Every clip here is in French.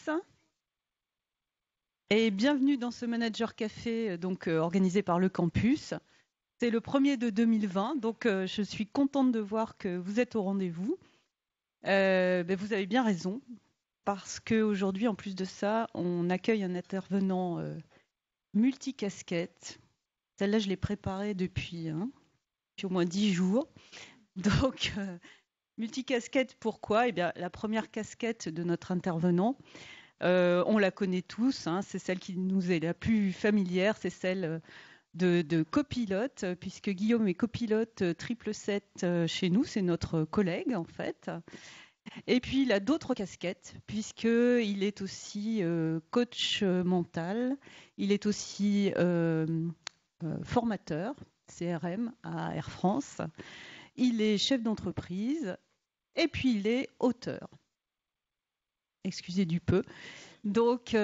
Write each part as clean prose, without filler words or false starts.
tous et bienvenue dans ce Manager Café organisé par le campus. C'est le premier de 2020, donc je suis contente de voir que vous êtes au rendez-vous. Vous avez bien raison, parce qu'aujourd'hui, en plus de ça, on accueille un intervenant multicasquette. Celle-là, je l'ai préparée depuis au moins 10 jours. Donc, multicasquette, pourquoi? Eh bien, la première casquette de notre intervenant, on la connaît tous, c'est celle qui nous est la plus familière, c'est celle de copilote, puisque Guillaume est copilote 777 chez nous, c'est notre collègue en fait. Et puis il a d'autres casquettes, puisqu'il est aussi coach mental, il est aussi formateur CRM à Air France, il est chef d'entreprise, et puis il est auteur. Excusez du peu. Donc, il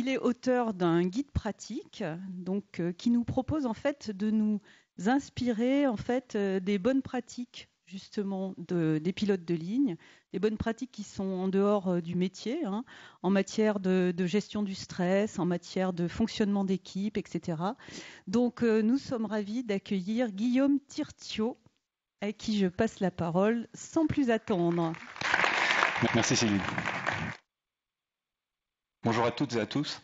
est auteur d'un guide pratique, qui nous propose en fait de nous inspirer en fait des bonnes pratiques justement des pilotes de ligne, des bonnes pratiques qui sont en dehors du métier, en matière de gestion du stress, en matière de fonctionnement d'équipe, etc. Donc, nous sommes ravis d'accueillir Guillaume Tirtiot, à qui je passe la parole sans plus attendre. Merci Sylvie. Bonjour à toutes et à tous.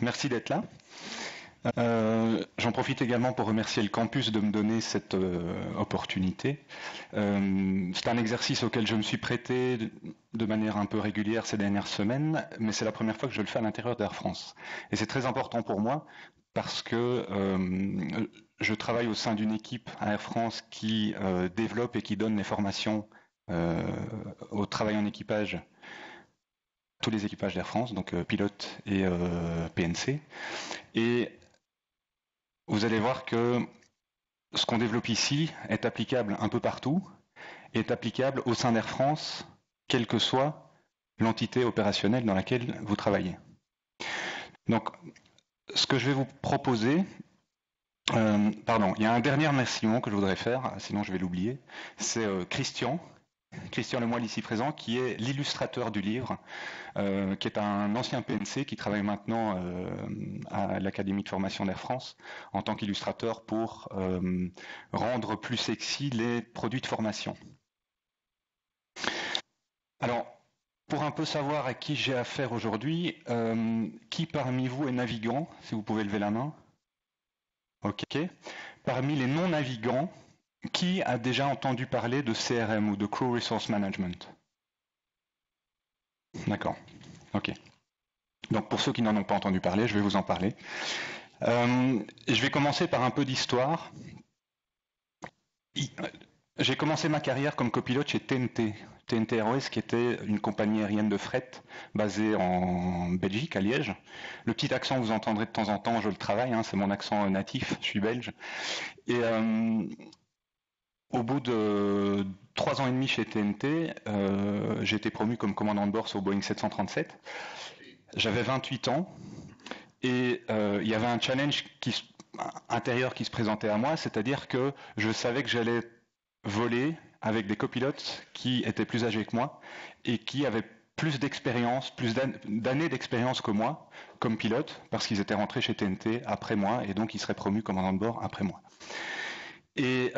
Merci d'être là. J'en profite également pour remercier le campus de me donner cette opportunité. C'est un exercice auquel je me suis prêté de manière un peu régulière ces dernières semaines, mais c'est la première fois que je le fais à l'intérieur d'Air France. Et c'est très important pour moi parce que je travaille au sein d'une équipe à Air France qui développe et qui donne les formations au travail en équipage, tous les équipages d'Air France, donc pilote et PNC. Et vous allez voir que ce qu'on développe ici est applicable un peu partout, et est applicable au sein d'Air France, quelle que soit l'entité opérationnelle dans laquelle vous travaillez. Donc, ce que je vais vous proposer, il y a un dernier remerciement que je voudrais faire, sinon je vais l'oublier, c'est Christian Lemoyle ici présent, qui est l'illustrateur du livre, qui est un ancien PNC qui travaille maintenant à l'Académie de formation d'Air France en tant qu'illustrateur pour rendre plus sexy les produits de formation. Alors, pour un peu savoir à qui j'ai affaire aujourd'hui, qui parmi vous est navigant, si vous pouvez lever la main? Ok. Parmi les non-navigants, qui a déjà entendu parler de CRM ou de Crew Resource Management? D'accord. Ok. Donc pour ceux qui n'en ont pas entendu parler, je vais vous en parler. Je vais commencer par un peu d'histoire. J'ai commencé ma carrière comme copilote chez TNT Airways, qui était une compagnie aérienne de fret basée en Belgique, à Liège. Le petit accent que vous entendrez de temps en temps, je le travaille, c'est mon accent natif, je suis belge. Et au bout de 3 ans et demi chez TNT, j'ai été promu comme commandant de bord sur Boeing 737. J'avais 28 ans et il y avait un challenge intérieur qui se présentait à moi, c'est-à-dire que je savais que j'allais voler avec des copilotes qui étaient plus âgés que moi et qui avaient plus d'expérience, plus d'années d'expérience que moi comme pilote, parce qu'ils étaient rentrés chez TNT après moi et donc ils seraient promus commandant de bord après moi. Et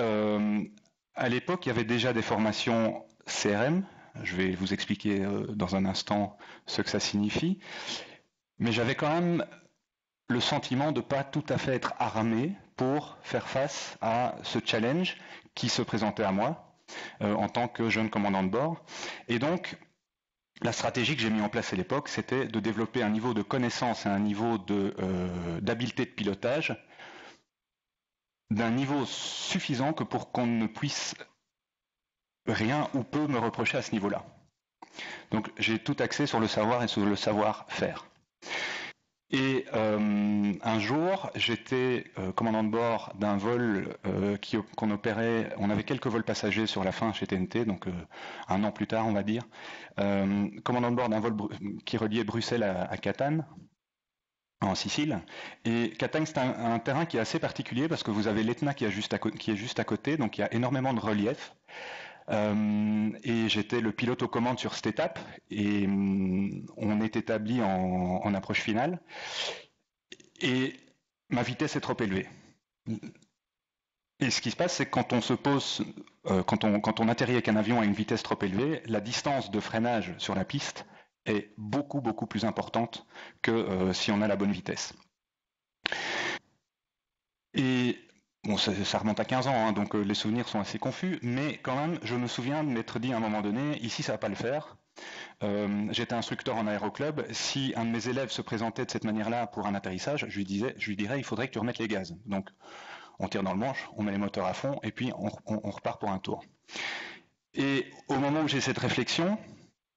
à l'époque, il y avait déjà des formations CRM. Je vais vous expliquer dans un instant ce que ça signifie. Mais j'avais quand même le sentiment de ne pas tout à fait être armé pour faire face à ce challenge qui se présentait à moi en tant que jeune commandant de bord. Et donc, la stratégie que j'ai mis en place à l'époque, c'était de développer un niveau de connaissance et un niveau d'habileté de pilotage d'un niveau suffisant que pour qu'on ne puisse rien ou peu me reprocher à ce niveau-là. Donc j'ai tout axé sur le savoir et sur le savoir-faire. Et un jour, j'étais commandant de bord d'un vol qu'on opérait. On avait quelques vols passagers sur la fin chez TNT, donc un an plus tard, on va dire. Commandant de bord d'un vol qui reliait Bruxelles à Catane, en Sicile. Et Catane, c'est un terrain qui est assez particulier parce que vous avez l'Etna qui est juste à côté, donc il y a énormément de relief. Et j'étais le pilote aux commandes sur cette étape, et on est établi en approche finale, et ma vitesse est trop élevée. Et ce qui se passe, c'est que quand on se pose, quand on atterrit avec un avion à une vitesse trop élevée, la distance de freinage sur la piste est beaucoup, beaucoup plus importante que si on a la bonne vitesse. Et bon, ça remonte à 15 ans, hein, donc les souvenirs sont assez confus, mais quand même, je me souviens de m'être dit à un moment donné, ici ça va pas le faire. J'étais instructeur en aéroclub. Si un de mes élèves se présentait de cette manière-là pour un atterrissage, je lui dirais, il faudrait que tu remettes les gaz. Donc, on tire dans le manche, on met les moteurs à fond, et puis on repart pour un tour. Et au moment où j'ai cette réflexion,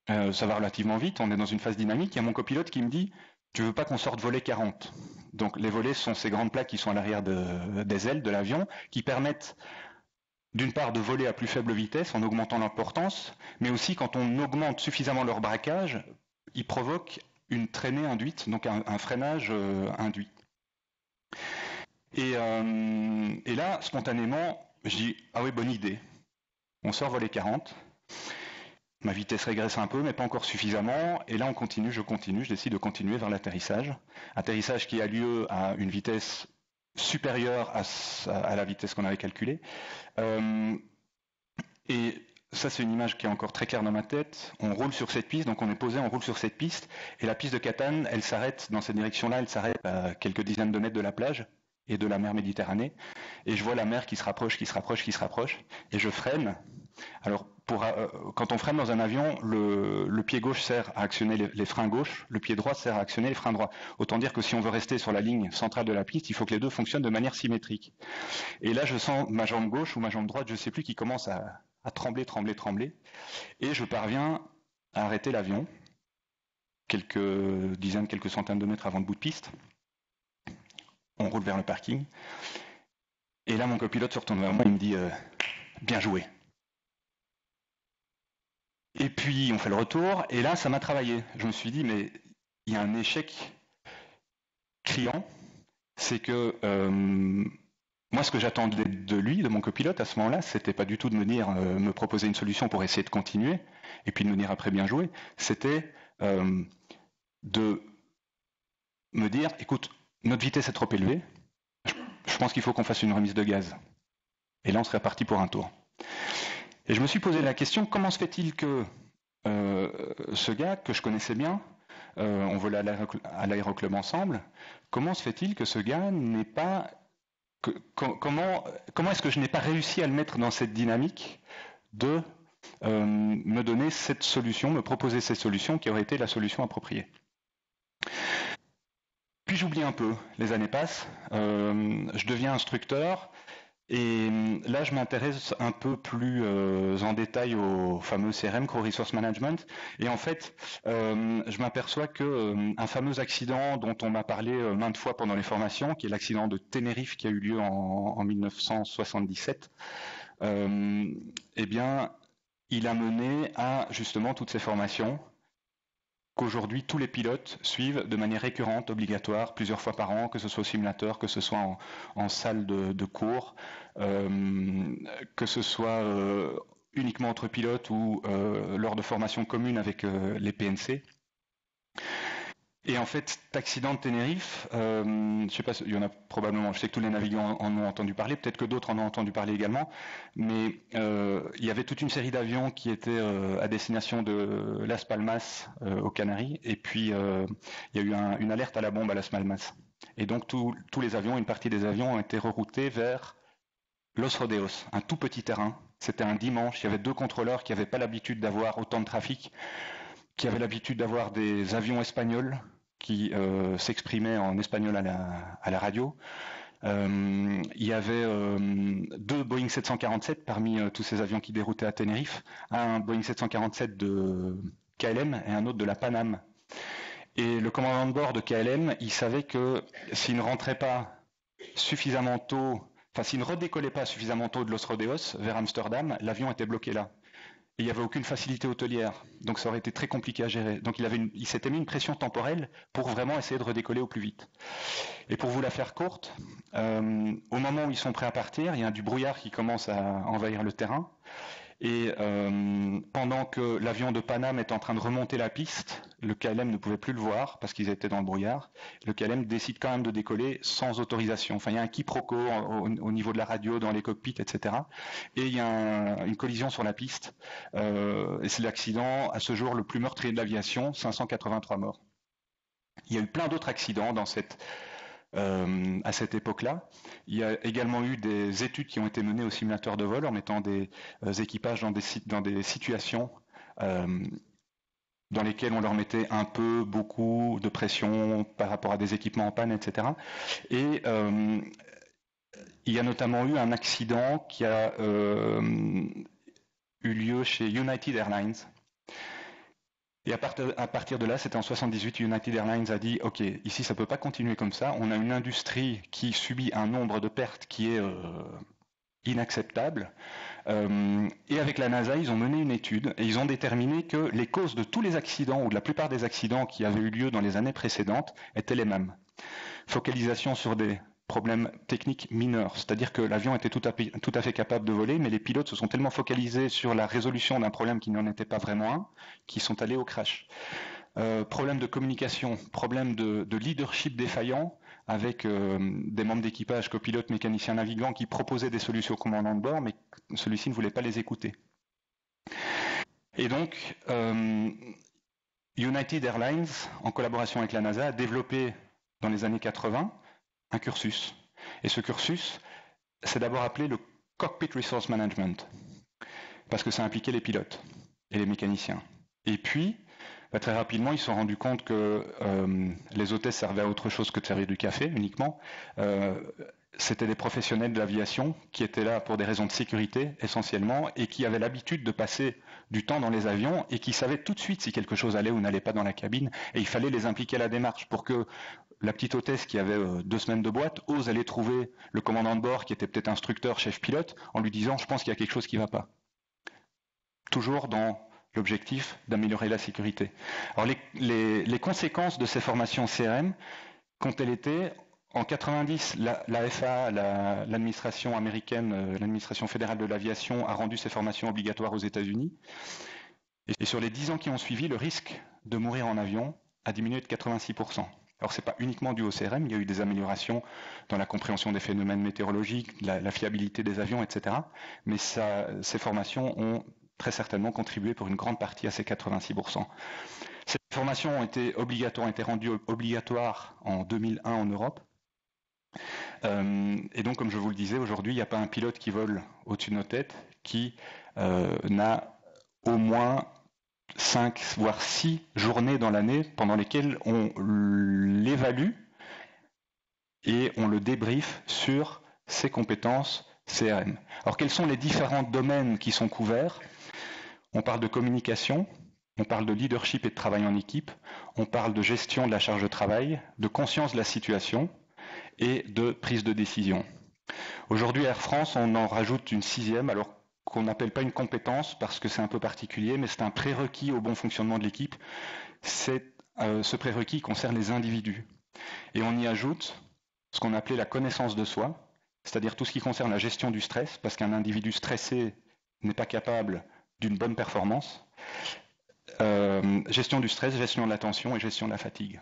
ça va relativement vite, on est dans une phase dynamique, il y a mon copilote qui me dit, tu veux pas qu'on sorte volet 40 ? Donc les volets sont ces grandes plaques qui sont à l'arrière des ailes de l'avion, qui permettent d'une part de voler à plus faible vitesse en augmentant leur portance, mais aussi quand on augmente suffisamment leur braquage, ils provoquent une traînée induite, donc un freinage induit. Et là, spontanément, je dis, ah oui, bonne idée. On sort volet 40. Ma vitesse régresse un peu, mais pas encore suffisamment. Et là, je décide de continuer vers l'atterrissage. Atterrissage qui a lieu à une vitesse supérieure à la vitesse qu'on avait calculée. Et ça, c'est une image qui est encore très claire dans ma tête. On roule sur cette piste, donc on est posé, on roule sur cette piste. Et la piste de Catane, elle s'arrête dans cette direction-là, elle s'arrête à quelques dizaines de mètres de la plage et de la mer Méditerranée. Et je vois la mer qui se rapproche, et je freine. Alors, quand on freine dans un avion, le pied gauche sert à actionner les freins gauches, le pied droit sert à actionner les freins droits. Autant dire que si on veut rester sur la ligne centrale de la piste, il faut que les deux fonctionnent de manière symétrique. Et là, je sens ma jambe gauche ou ma jambe droite, je ne sais plus, qui commence à trembler, et je parviens à arrêter l'avion, quelques dizaines, quelques centaines de mètres avant le bout de piste. On roule vers le parking, et là, mon copilote se retourne vers moi, il me dit « Bien joué ». Et puis, on fait le retour, et là, ça m'a travaillé. Je me suis dit, mais il y a un échec criant, c'est que moi, ce que j'attendais de lui, de mon copilote, à ce moment-là, c'était pas du tout de me proposer une solution pour essayer de continuer, et puis de me dire après bien joué, c'était de me dire, écoute, notre vitesse est trop élevée, je pense qu'il faut qu'on fasse une remise de gaz. Et là, on serait parti pour un tour. Et je me suis posé la question, comment se fait-il que ce gars, que je connaissais bien, on volait à l'aéroclub ensemble, comment se fait-il que ce gars n'ait pas... comment est-ce que je n'ai pas réussi à le mettre dans cette dynamique de me donner cette solution, me proposer cette solution qui aurait été la solution appropriée? Puis j'oublie un peu, les années passent, je deviens instructeur, et là je m'intéresse un peu plus en détail au fameux CRM, Crew Resource Management, et en fait je m'aperçois qu'un fameux accident dont on m'a parlé maintes fois pendant les formations, qui est l'accident de Tenerife qui a eu lieu en 1977, eh bien il a mené à justement toutes ces formations qu'aujourd'hui tous les pilotes suivent de manière récurrente, obligatoire, plusieurs fois par an, que ce soit au simulateur, que ce soit en salle de cours, que ce soit uniquement entre pilotes ou lors de formations communes avec les PNC. Et en fait, cet accident de Tenerife, je sais pas, il y en a probablement, je sais que tous les navigants en ont entendu parler, peut-être que d'autres en ont entendu parler également, mais il y avait toute une série d'avions qui étaient à destination de Las Palmas aux Canaries, et puis il y a eu une alerte à la bombe à Las Palmas. Et donc tous les avions, une partie des avions ont été reroutés vers Los Rodeos, un tout petit terrain. C'était un dimanche, il y avait 2 contrôleurs qui n'avaient pas l'habitude d'avoir autant de trafic, qui avaient l'habitude d'avoir des avions espagnols qui s'exprimaient en espagnol à la radio. Il y avait 2 Boeing 747 parmi tous ces avions qui déroutaient à Tenerife, un Boeing 747 de KLM et un autre de la Pan Am. Et le commandant de bord de KLM, il savait que s'il ne rentrait pas suffisamment tôt, enfin s'il ne redécollait pas suffisamment tôt de Los Rodeos vers Amsterdam, l'avion était bloqué là. Et il n'y avait aucune facilité hôtelière, donc ça aurait été très compliqué à gérer. Donc il s'était mis une pression temporelle pour vraiment essayer de redécoller au plus vite. Et pour vous la faire courte, au moment où ils sont prêts à partir, il y a du brouillard qui commence à envahir le terrain, Et pendant que l'avion de Paname est en train de remonter la piste, le KLM ne pouvait plus le voir parce qu'ils étaient dans le brouillard. Le KLM décide quand même de décoller sans autorisation. Enfin, il y a un quiproquo au niveau de la radio, dans les cockpits, etc. Et il y a une collision sur la piste. Et c'est l'accident, à ce jour, le plus meurtrier de l'aviation, 583 morts. Il y a eu plein d'autres accidents à cette époque-là. Il y a également eu des études qui ont été menées au simulateur de vol en mettant des équipages dans des situations dans lesquelles on leur mettait un peu, beaucoup de pression par rapport à des équipements en panne, etc. Et il y a notamment eu un accident qui a eu lieu chez United Airlines. Et à partir de là, c'était en 78, United Airlines a dit « Ok, ici ça ne peut pas continuer comme ça, on a une industrie qui subit un nombre de pertes qui est inacceptable. » Et avec la NASA, ils ont mené une étude et ils ont déterminé que les causes de tous les accidents, ou de la plupart des accidents qui avaient eu lieu dans les années précédentes, étaient les mêmes. Focalisation sur des problèmes techniques mineurs, c'est-à-dire que l'avion était tout à fait capable de voler, mais les pilotes se sont tellement focalisés sur la résolution d'un problème qui n'en était pas vraiment un, qu'ils sont allés au crash. Problème de communication, problème de leadership défaillant, avec des membres d'équipage, copilotes, mécaniciens, navigants, qui proposaient des solutions au commandant de bord, mais celui-ci ne voulait pas les écouter. Et donc, United Airlines, en collaboration avec la NASA, a développé dans les années 80 un cursus. Et ce cursus, c'est d'abord appelé le Cockpit Resource Management, parce que ça impliquait les pilotes et les mécaniciens. Et puis, très rapidement, ils se sont rendus compte que les hôtesses servaient à autre chose que de servir du café uniquement. C'était des professionnels de l'aviation qui étaient là pour des raisons de sécurité essentiellement et qui avaient l'habitude de passer du temps dans les avions et qui savaient tout de suite si quelque chose allait ou n'allait pas dans la cabine. Et il fallait les impliquer à la démarche pour que la petite hôtesse qui avait 2 semaines de boîte ose aller trouver le commandant de bord qui était peut-être instructeur, chef pilote, en lui disant « je pense qu'il y a quelque chose qui ne va pas ». Toujours dans l'objectif d'améliorer la sécurité. Alors les conséquences de ces formations CRM, quand elles étaient, en 90, la FAA, l'administration américaine, l'administration fédérale de l'aviation, a rendu ces formations obligatoires aux États-Unis. Et sur les 10 ans qui ont suivi, le risque de mourir en avion a diminué de 86%. Alors ce n'est pas uniquement dû au CRM, il y a eu des améliorations dans la compréhension des phénomènes météorologiques, la fiabilité des avions, etc. Mais ces formations ont très certainement contribué pour une grande partie à ces 86%. Ces formations ont été rendues obligatoires en 2001 en Europe. Et donc, comme je vous le disais, aujourd'hui, il n'y a pas un pilote qui vole au-dessus de nos têtes qui n'a au moins 5, voire 6 journées dans l'année pendant lesquelles on l'évalue et on le débriefe sur ses compétences CRM. Alors, quels sont les différents domaines qui sont couverts ? On parle de communication, on parle de leadership et de travail en équipe, on parle de gestion de la charge de travail, de conscience de la situation et de prise de décision. Aujourd'hui, à Air France, on en rajoute une 6e, alors qu'on n'appelle pas une compétence parce que c'est un peu particulier, mais c'est un prérequis au bon fonctionnement de l'équipe. Ce prérequis concerne les individus. Et on y ajoute ce qu'on appelait la connaissance de soi, c'est-à-dire tout ce qui concerne la gestion du stress, parce qu'un individu stressé n'est pas capable d'une bonne performance. Gestion du stress, gestion de l'attention et gestion de la fatigue.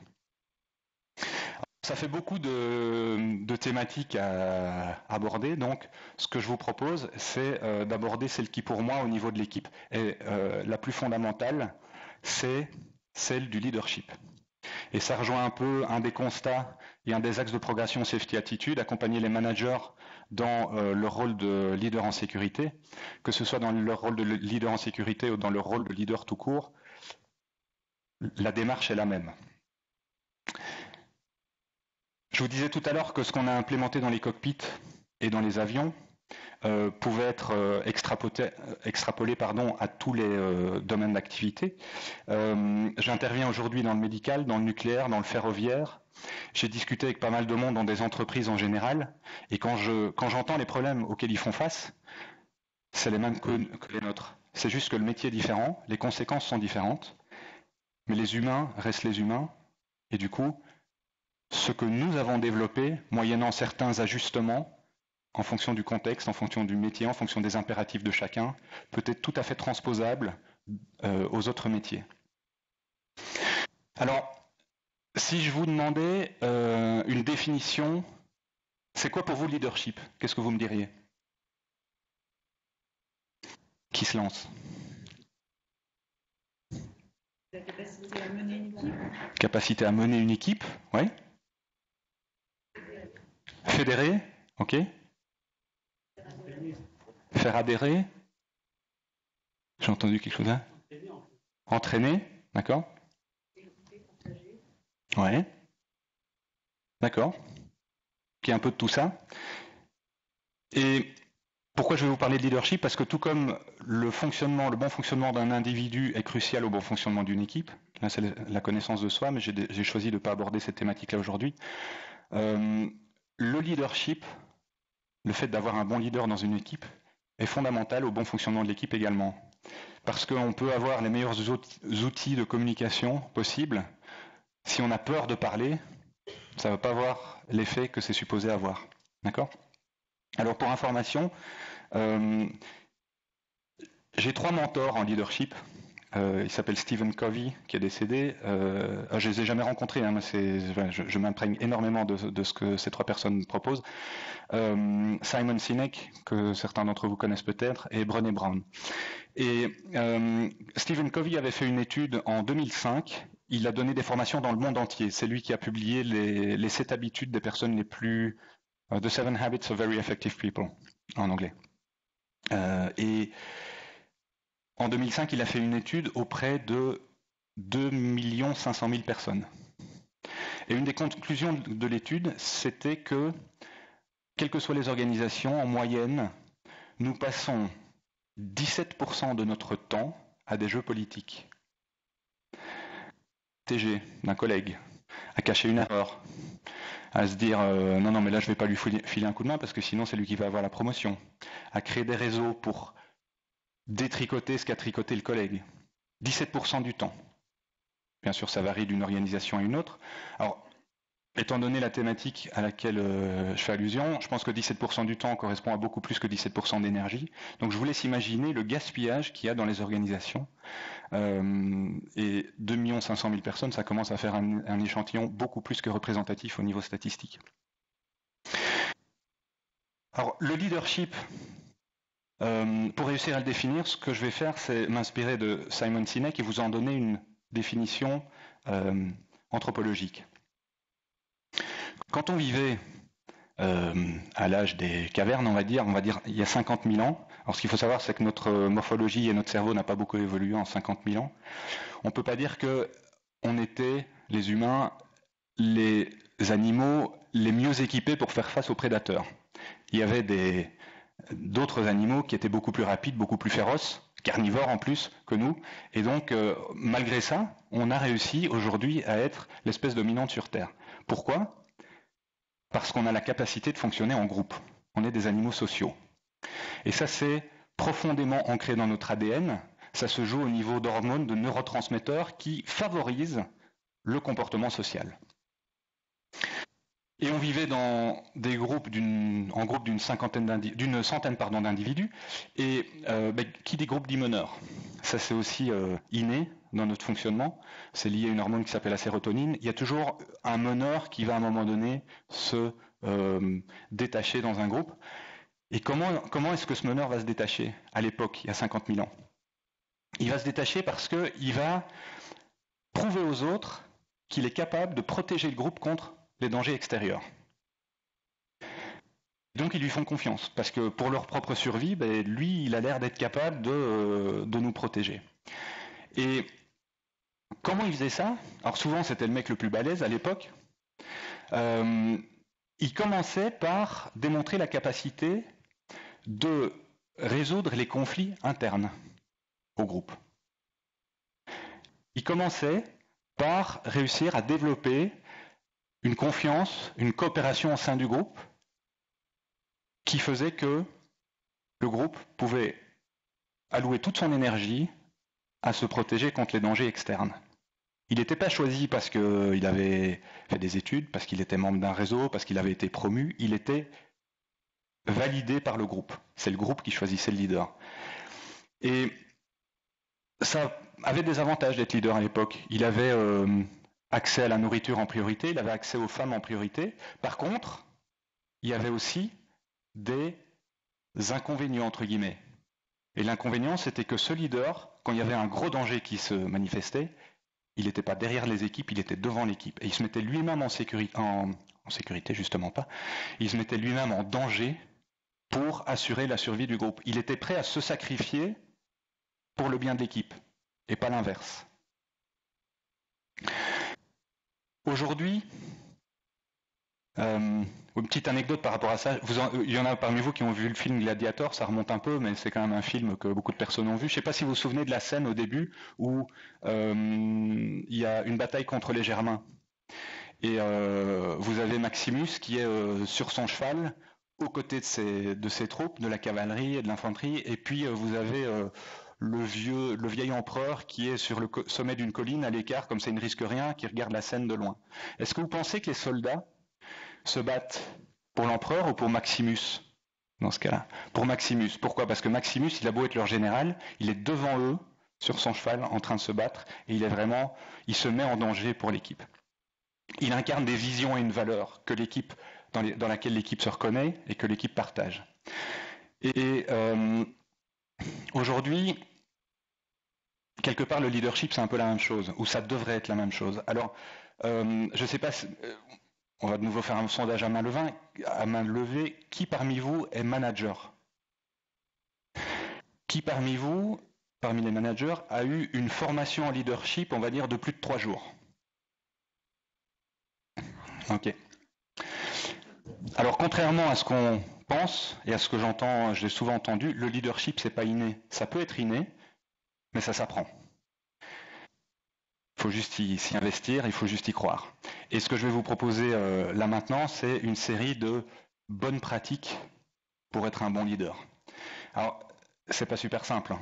Ça fait beaucoup de thématiques à aborder, donc ce que je vous propose, c'est d'aborder celle qui, pour moi, au niveau de l'équipe, est la plus fondamentale, c'est celle du leadership. Et ça rejoint un peu un des constats et un des axes de progression Safety Attitude, accompagner les managers dans leur rôle de leader en sécurité, que ce soit dans leur rôle de leader en sécurité ou dans leur rôle de leader tout court, la démarche est la même. Je vous disais tout à l'heure que ce qu'on a implémenté dans les cockpits et dans les avions pouvait être extrapolé à tous les domaines d'activité. J'interviens aujourd'hui dans le médical, dans le nucléaire, dans le ferroviaire. J'ai discuté avec pas mal de monde dans des entreprises en général, et quand j'entends les problèmes auxquels ils font face, c'est les mêmes que les nôtres. C'est juste que le métier est différent, les conséquences sont différentes, mais les humains restent les humains, et du coup, ce que nous avons développé, moyennant certains ajustements, en fonction du contexte, en fonction du métier, en fonction des impératifs de chacun, peut être tout à fait transposable aux autres métiers. Alors, si je vous demandais une définition, c'est quoi pour vous le leadership? Qu'est-ce que vous me diriez? Qui se lance? La capacité à mener une équipe. Capacité à mener une équipe, oui. Fédérer, ok. Faire adhérer. J'ai entendu quelque chose là. Entraîner, d'accord. Ouais. D'accord. Qui est un peu de tout ça. Et pourquoi je vais vous parler de leadership? Parce que tout comme le bon fonctionnement d'un individu est crucial au bon fonctionnement d'une équipe, là c'est la connaissance de soi, mais j'ai choisi de ne pas aborder cette thématique-là aujourd'hui. Le leadership, le fait d'avoir un bon leader dans une équipe, est fondamental au bon fonctionnement de l'équipe également. Parce qu'on peut avoir les meilleurs outils de communication possibles. Si on a peur de parler, ça ne va pas avoir l'effet que c'est supposé avoir. D'accord ? Alors pour information, j'ai 3 mentors en leadership. Il s'appelle Stephen Covey, qui est décédé. Je ne les ai jamais rencontrés, hein, mais je m'imprègne énormément de ce que ces 3 personnes proposent. Simon Sinek, que certains d'entre vous connaissent peut-être, et Brené Brown. Et Stephen Covey avait fait une étude en 2005. Il a donné des formations dans le monde entier. C'est lui qui a publié les 7 habitudes des personnes les plus... The 7 Habits of Very Effective People, en anglais. Et en 2005, il a fait une étude auprès de 2 500 000 personnes. Et une des conclusions de l'étude, c'était que, quelles que soient les organisations, en moyenne, nous passons 17% de notre temps à des jeux politiques. TG d'un collègue, à cacher une erreur, à se dire non mais là je vais pas lui filer un coup de main parce que sinon c'est lui qui va avoir la promotion, à créer des réseaux pour détricoter ce qu'a tricoté le collègue. 17% du temps. Bien sûr ça varie d'une organisation à une autre. Alors étant donné la thématique à laquelle je fais allusion, je pense que 17% du temps correspond à beaucoup plus que 17% d'énergie. Donc je vous laisse imaginer le gaspillage qu'il y a dans les organisations. Et 2 500 000 personnes, ça commence à faire un échantillon beaucoup plus que représentatif au niveau statistique. Alors le leadership, pour réussir à le définir, ce que je vais faire, c'est m'inspirer de Simon Sinek et vous en donner une définition anthropologique. Quand on vivait à l'âge des cavernes, on va dire il y a 50 000 ans, alors ce qu'il faut savoir, c'est que notre morphologie et notre cerveau n'a pas beaucoup évolué en 50 000 ans. On ne peut pas dire qu'on était, les humains, les animaux les mieux équipés pour faire face aux prédateurs. Il y avait d'autres animaux qui étaient beaucoup plus rapides, beaucoup plus féroces, carnivores en plus que nous. Et donc, malgré ça, on a réussi aujourd'hui à être l'espèce dominante sur Terre. Pourquoi ? Parce qu'on a la capacité de fonctionner en groupe. On est des animaux sociaux. Et ça, c'est profondément ancré dans notre ADN. Ça se joue au niveau d'hormones, de neurotransmetteurs qui favorisent le comportement social. Et on vivait dans des groupes d'une centaine d'individus. Et qui dit groupe dit meneur. Ça, c'est aussi inné dans notre fonctionnement. C'est lié à une hormone qui s'appelle la sérotonine. Il y a toujours un meneur qui va à un moment donné se détacher dans un groupe. Et comment est-ce que ce meneur va se détacher à l'époque, il y a 50 000 ans? Il va se détacher parce qu'il va prouver aux autres qu'il est capable de protéger le groupe contre les dangers extérieurs. Donc ils lui font confiance, parce que pour leur propre survie, lui, il a l'air d'être capable de nous protéger. Et comment il faisait ça? Alors souvent, c'était le mec le plus balèze à l'époque. Il commençait par démontrer la capacité de résoudre les conflits internes au groupe. Il commençait par réussir à développer une confiance, une coopération au sein du groupe qui faisait que le groupe pouvait allouer toute son énergie à se protéger contre les dangers externes. Il n'était pas choisi parce qu'il avait fait des études, parce qu'il était membre d'un réseau, parce qu'il avait été promu. Il était validé par le groupe. C'est le groupe qui choisissait le leader. Et ça avait des avantages d'être leader à l'époque. Il avait accès à la nourriture en priorité, il avait accès aux femmes en priorité. Par contre, il y avait aussi des inconvénients, entre guillemets. Et l'inconvénient, c'était que ce leader, quand il y avait un gros danger qui se manifestait, il n'était pas derrière les équipes, il était devant l'équipe. Et il se mettait lui-même en sécurité, justement pas. Il se mettait lui-même en danger pour assurer la survie du groupe. Il était prêt à se sacrifier pour le bien de l'équipe, et pas l'inverse. Aujourd'hui, une petite anecdote par rapport à ça. Il y en a parmi vous qui ont vu le film Gladiator, ça remonte un peu, mais c'est quand même un film que beaucoup de personnes ont vu. Je ne sais pas si vous vous souvenez de la scène au début où il y a une bataille contre les Germains. Et vous avez Maximus qui est sur son cheval, aux côtés de ses troupes, de la cavalerie et de l'infanterie, et puis vous avez le vieil empereur qui est sur le sommet d'une colline à l'écart, comme ça il ne risque rien, qui regarde la scène de loin. Est-ce que vous pensez que les soldats se battent pour l'empereur ou pour Maximus dans ce cas-là? Pour Maximus. Pourquoi? Parce que Maximus, il a beau être leur général, il est devant eux, sur son cheval, en train de se battre, et il se met en danger pour l'équipe. Il incarne des visions et une valeur que l'équipe, dans laquelle l'équipe se reconnaît et que l'équipe partage. Et aujourd'hui, quelque part, le leadership, c'est un peu la même chose, ou ça devrait être la même chose. Alors, je ne sais pas, on va de nouveau faire un sondage à main levée. Qui parmi vous est manager? Qui parmi vous, parmi les managers, a eu une formation en leadership, on va dire, de plus de 3 jours? Ok. Alors, contrairement à ce qu'on pense et à ce que j'entends, je l'ai souvent entendu, le leadership, c'est pas inné. Ça peut être inné, mais ça s'apprend. Il faut juste s'y investir, il faut juste y croire. Et ce que je vais vous proposer là maintenant, c'est une série de bonnes pratiques pour être un bon leader. Alors, c'est pas super simple.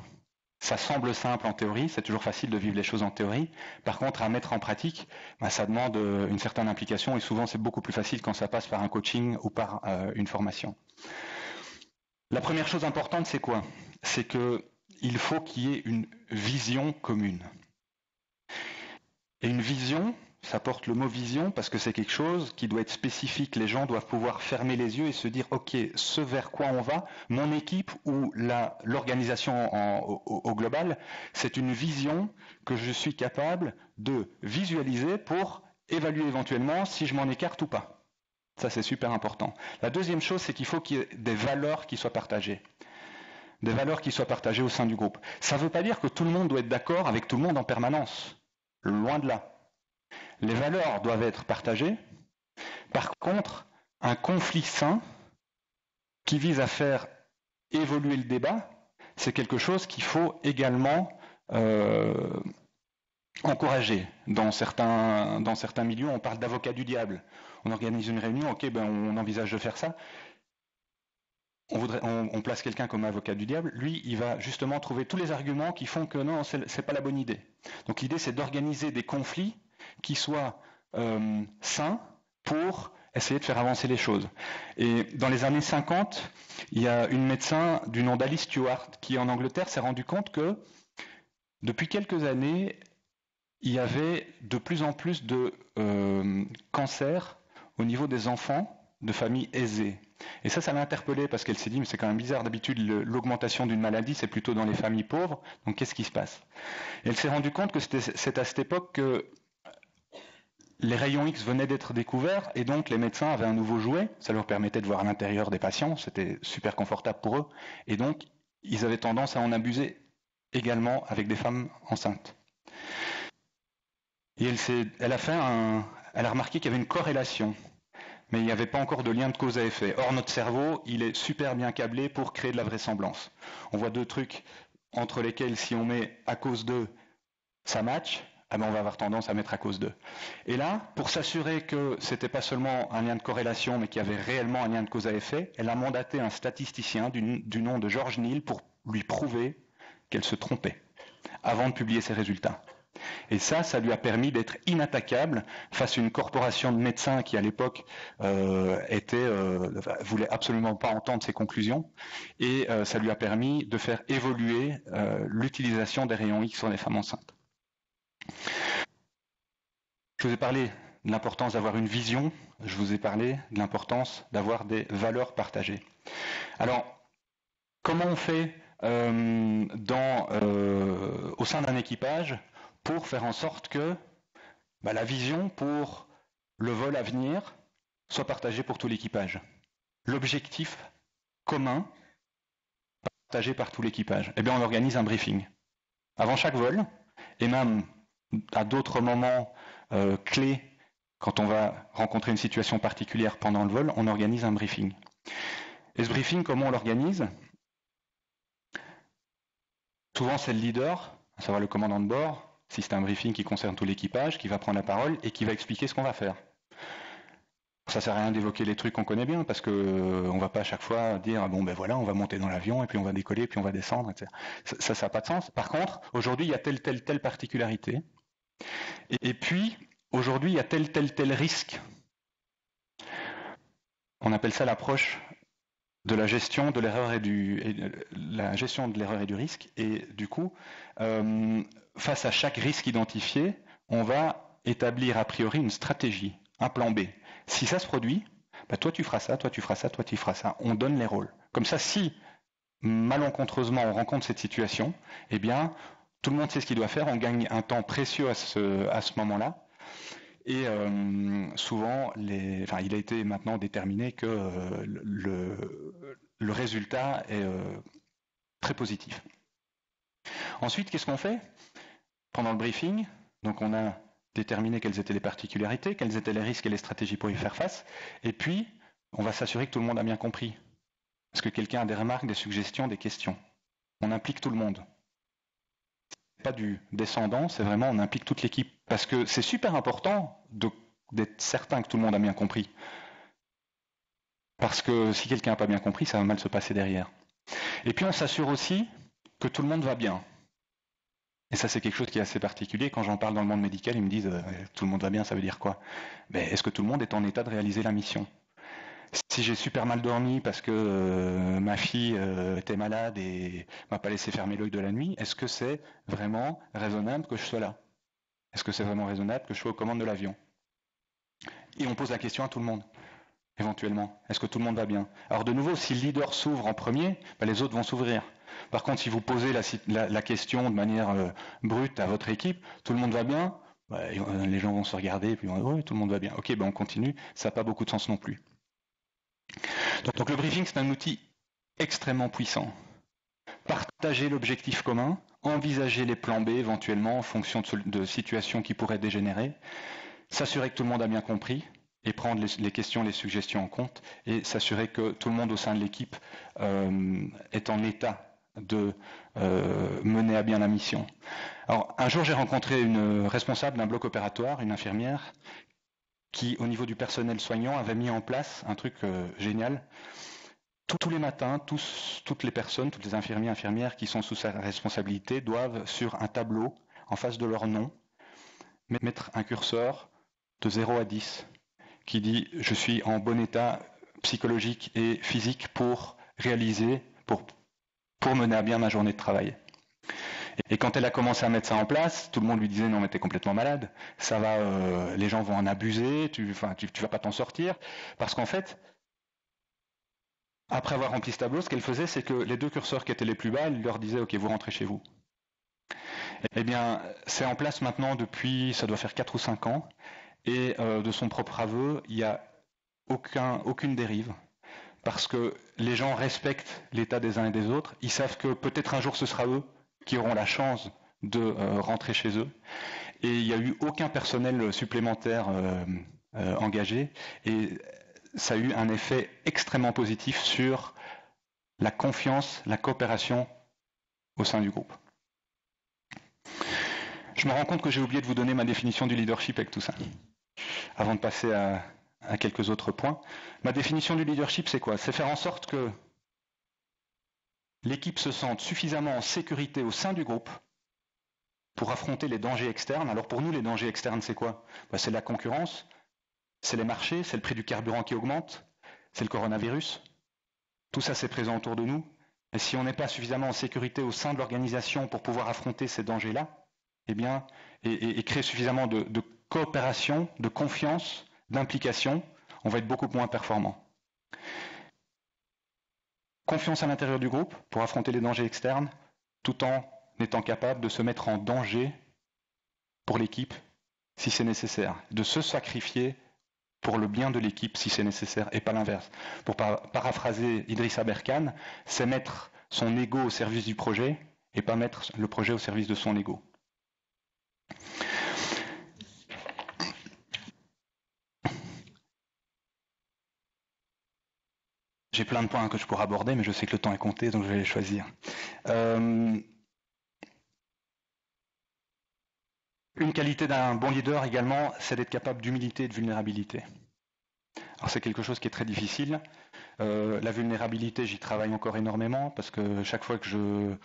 Ça semble simple en théorie, c'est toujours facile de vivre les choses en théorie. Par contre, à mettre en pratique, ça demande une certaine implication et souvent c'est beaucoup plus facile quand ça passe par un coaching ou par une formation. La première chose importante, c'est quoi? C'est qu'il faut qu'il y ait une vision commune. Et une vision, ça porte le mot vision parce que c'est quelque chose qui doit être spécifique. Les gens doivent pouvoir fermer les yeux et se dire, ok, ce vers quoi on va, mon équipe ou l'organisation au global, c'est une vision que je suis capable de visualiser pour évaluer éventuellement si je m'en écarte ou pas. Ça, c'est super important. La deuxième chose, c'est qu'il faut qu'il y ait des valeurs qui soient partagées. Des valeurs qui soient partagées au sein du groupe. Ça ne veut pas dire que tout le monde doit être d'accord avec tout le monde en permanence. Loin de là. Les valeurs doivent être partagées. Par contre, un conflit sain qui vise à faire évoluer le débat, c'est quelque chose qu'il faut également encourager. Dans certains milieux, on parle d'avocat du diable. On organise une réunion, ok, on envisage de faire ça. On place quelqu'un comme avocat du diable, lui, il va justement trouver tous les arguments qui font que non, c'est pas la bonne idée. Donc l'idée, c'est d'organiser des conflits qui soient sains pour essayer de faire avancer les choses. Et dans les années 50, il y a une médecin du nom d'Alice Stewart qui, en Angleterre, s'est rendu compte que depuis quelques années, il y avait de plus en plus de cancers au niveau des enfants de familles aisées. Et ça l'a interpellée parce qu'elle s'est dit, mais c'est quand même bizarre, d'habitude l'augmentation d'une maladie, c'est plutôt dans les familles pauvres, donc qu'est-ce qui se passe? Et elle s'est rendue compte que c'est à cette époque que les rayons X venaient d'être découverts et donc les médecins avaient un nouveau jouet, ça leur permettait de voir à l'intérieur des patients, c'était super confortable pour eux, et donc ils avaient tendance à en abuser également avec des femmes enceintes. Et elle a remarqué qu'il y avait une corrélation, mais il n'y avait pas encore de lien de cause à effet. Or, notre cerveau, il est super bien câblé pour créer de la vraisemblance. On voit deux trucs entre lesquels, si on met à cause d'eux, ça match, on va avoir tendance à mettre à cause d'eux. Et là, pour s'assurer que ce n'était pas seulement un lien de corrélation, mais qu'il y avait réellement un lien de cause à effet, elle a mandaté un statisticien du nom de George Neal pour lui prouver qu'elle se trompait, avant de publier ses résultats. Et ça lui a permis d'être inattaquable face à une corporation de médecins qui, à l'époque, voulait absolument pas entendre ses conclusions. Et ça lui a permis de faire évoluer l'utilisation des rayons X sur les femmes enceintes. Je vous ai parlé de l'importance d'avoir une vision, je vous ai parlé de l'importance d'avoir des valeurs partagées. Alors, comment on fait au sein d'un équipage pour faire en sorte que la vision pour le vol à venir soit partagée pour tout l'équipage? L'objectif commun partagé par tout l'équipage. Eh bien, on organise un briefing. Avant chaque vol, et même à d'autres moments clés, quand on va rencontrer une situation particulière pendant le vol, on organise un briefing. Et ce briefing, comment on l'organise? Souvent, c'est le leader, à savoir le commandant de bord, si c'est un briefing qui concerne tout l'équipage, qui va prendre la parole et qui va expliquer ce qu'on va faire. Ça sert à rien d'évoquer les trucs qu'on connaît bien, parce qu'on ne va pas à chaque fois dire bon ben voilà, on va monter dans l'avion, et puis on va décoller, et puis on va descendre, etc. Ça n'a pas de sens. Par contre, aujourd'hui, il y a telle particularité. Et puis, aujourd'hui, il y a tel risque. On appelle ça l'approche de la gestion de l'erreur et du risque. Et du coup, face à chaque risque identifié, on va établir a priori une stratégie, un plan B. Si ça se produit, toi tu feras ça, toi tu feras ça, toi tu feras ça. On donne les rôles. Comme ça, si malencontreusement on rencontre cette situation, eh bien, tout le monde sait ce qu'il doit faire, on gagne un temps précieux à ce moment-là. Et souvent, il a été maintenant déterminé que le résultat est très positif. Ensuite, qu'est-ce qu'on fait? Pendant le briefing, donc on a déterminé quelles étaient les particularités, quels étaient les risques et les stratégies pour y faire face, et puis on va s'assurer que tout le monde a bien compris. Est-ce que quelqu'un a des remarques, des suggestions, des questions? On implique tout le monde. Pas du descendant, c'est vraiment on implique toute l'équipe. Parce que c'est super important d'être certain que tout le monde a bien compris. Parce que si quelqu'un n'a pas bien compris, ça va mal se passer derrière. Et puis on s'assure aussi que tout le monde va bien. Et ça c'est quelque chose qui est assez particulier. Quand j'en parle dans le monde médical, ils me disent tout le monde va bien, ça veut dire quoi? Est-ce que tout le monde est en état de réaliser la mission? Si j'ai super mal dormi parce que ma fille était malade et m'a pas laissé fermer l'œil de la nuit, est-ce que c'est vraiment raisonnable que je sois là? Est-ce que c'est vraiment raisonnable que je sois aux commandes de l'avion? Et on pose la question à tout le monde, éventuellement. Est-ce que tout le monde va bien? Alors de nouveau, si le leader s'ouvre en premier, les autres vont s'ouvrir. Par contre, si vous posez la question de manière brute à votre équipe, tout le monde va bien, les gens vont se regarder et puis oui, tout le monde va bien. Ok, on continue, ça n'a pas beaucoup de sens non plus. Donc le briefing, c'est un outil extrêmement puissant. Partager l'objectif commun, envisager les plans B éventuellement en fonction de situations qui pourraient dégénérer, s'assurer que tout le monde a bien compris et prendre les questions, les suggestions en compte et s'assurer que tout le monde au sein de l'équipe est en état de mener à bien la mission. Alors un jour j'ai rencontré une responsable d'un bloc opératoire, une infirmière, qui, au niveau du personnel soignant, avait mis en place un truc génial. Tous les matins, toutes les personnes, toutes les infirmières qui sont sous sa responsabilité doivent, sur un tableau, en face de leur nom, mettre un curseur de 0 à 10 qui dit « Je suis en bon état psychologique et physique pour réaliser, pour mener à bien ma journée de travail. » Et quand elle a commencé à mettre ça en place, tout le monde lui disait non mais t'es complètement malade, ça va, les gens vont en abuser, tu vas pas t'en sortir, parce qu'en fait, après avoir rempli ce tableau, ce qu'elle faisait, c'est que les deux curseurs qui étaient les plus bas, elle leur disait ok, vous rentrez chez vous. Eh bien, c'est en place maintenant depuis, ça doit faire 4 ou 5 ans, et de son propre aveu, il n'y a aucune dérive. Parce que les gens respectent l'état des uns et des autres, ils savent que peut-être un jour ce sera eux qui auront la chance de rentrer chez eux. Et il n'y a eu aucun personnel supplémentaire engagé. Et ça a eu un effet extrêmement positif sur la confiance, la coopération au sein du groupe. Je me rends compte que j'ai oublié de vous donner ma définition du leadership avec tout ça. Avant de passer à quelques autres points. Ma définition du leadership, c'est quoi? C'est faire en sorte que l'équipe se sente suffisamment en sécurité au sein du groupe pour affronter les dangers externes. Alors pour nous, les dangers externes, c'est quoi? C'est la concurrence, c'est les marchés, c'est le prix du carburant qui augmente, c'est le coronavirus. Tout ça, c'est présent autour de nous. Et si on n'est pas suffisamment en sécurité au sein de l'organisation pour pouvoir affronter ces dangers-là, eh bien, et créer suffisamment de coopération, de confiance, d'implication, on va être beaucoup moins performant. Confiance à l'intérieur du groupe pour affronter les dangers externes, tout en étant capable de se mettre en danger pour l'équipe si c'est nécessaire, de se sacrifier pour le bien de l'équipe si c'est nécessaire, et pas l'inverse. Pour paraphraser Idrissa Berkane, c'est mettre son ego au service du projet et pas mettre le projet au service de son ego. J'ai plein de points que je pourrais aborder, mais je sais que le temps est compté, donc je vais les choisir. Une qualité d'un bon leader également, c'est d'être capable d'humilité et de vulnérabilité. Alors c'est quelque chose qui est très difficile. La vulnérabilité, j'y travaille encore énormément, parce que chaque fois que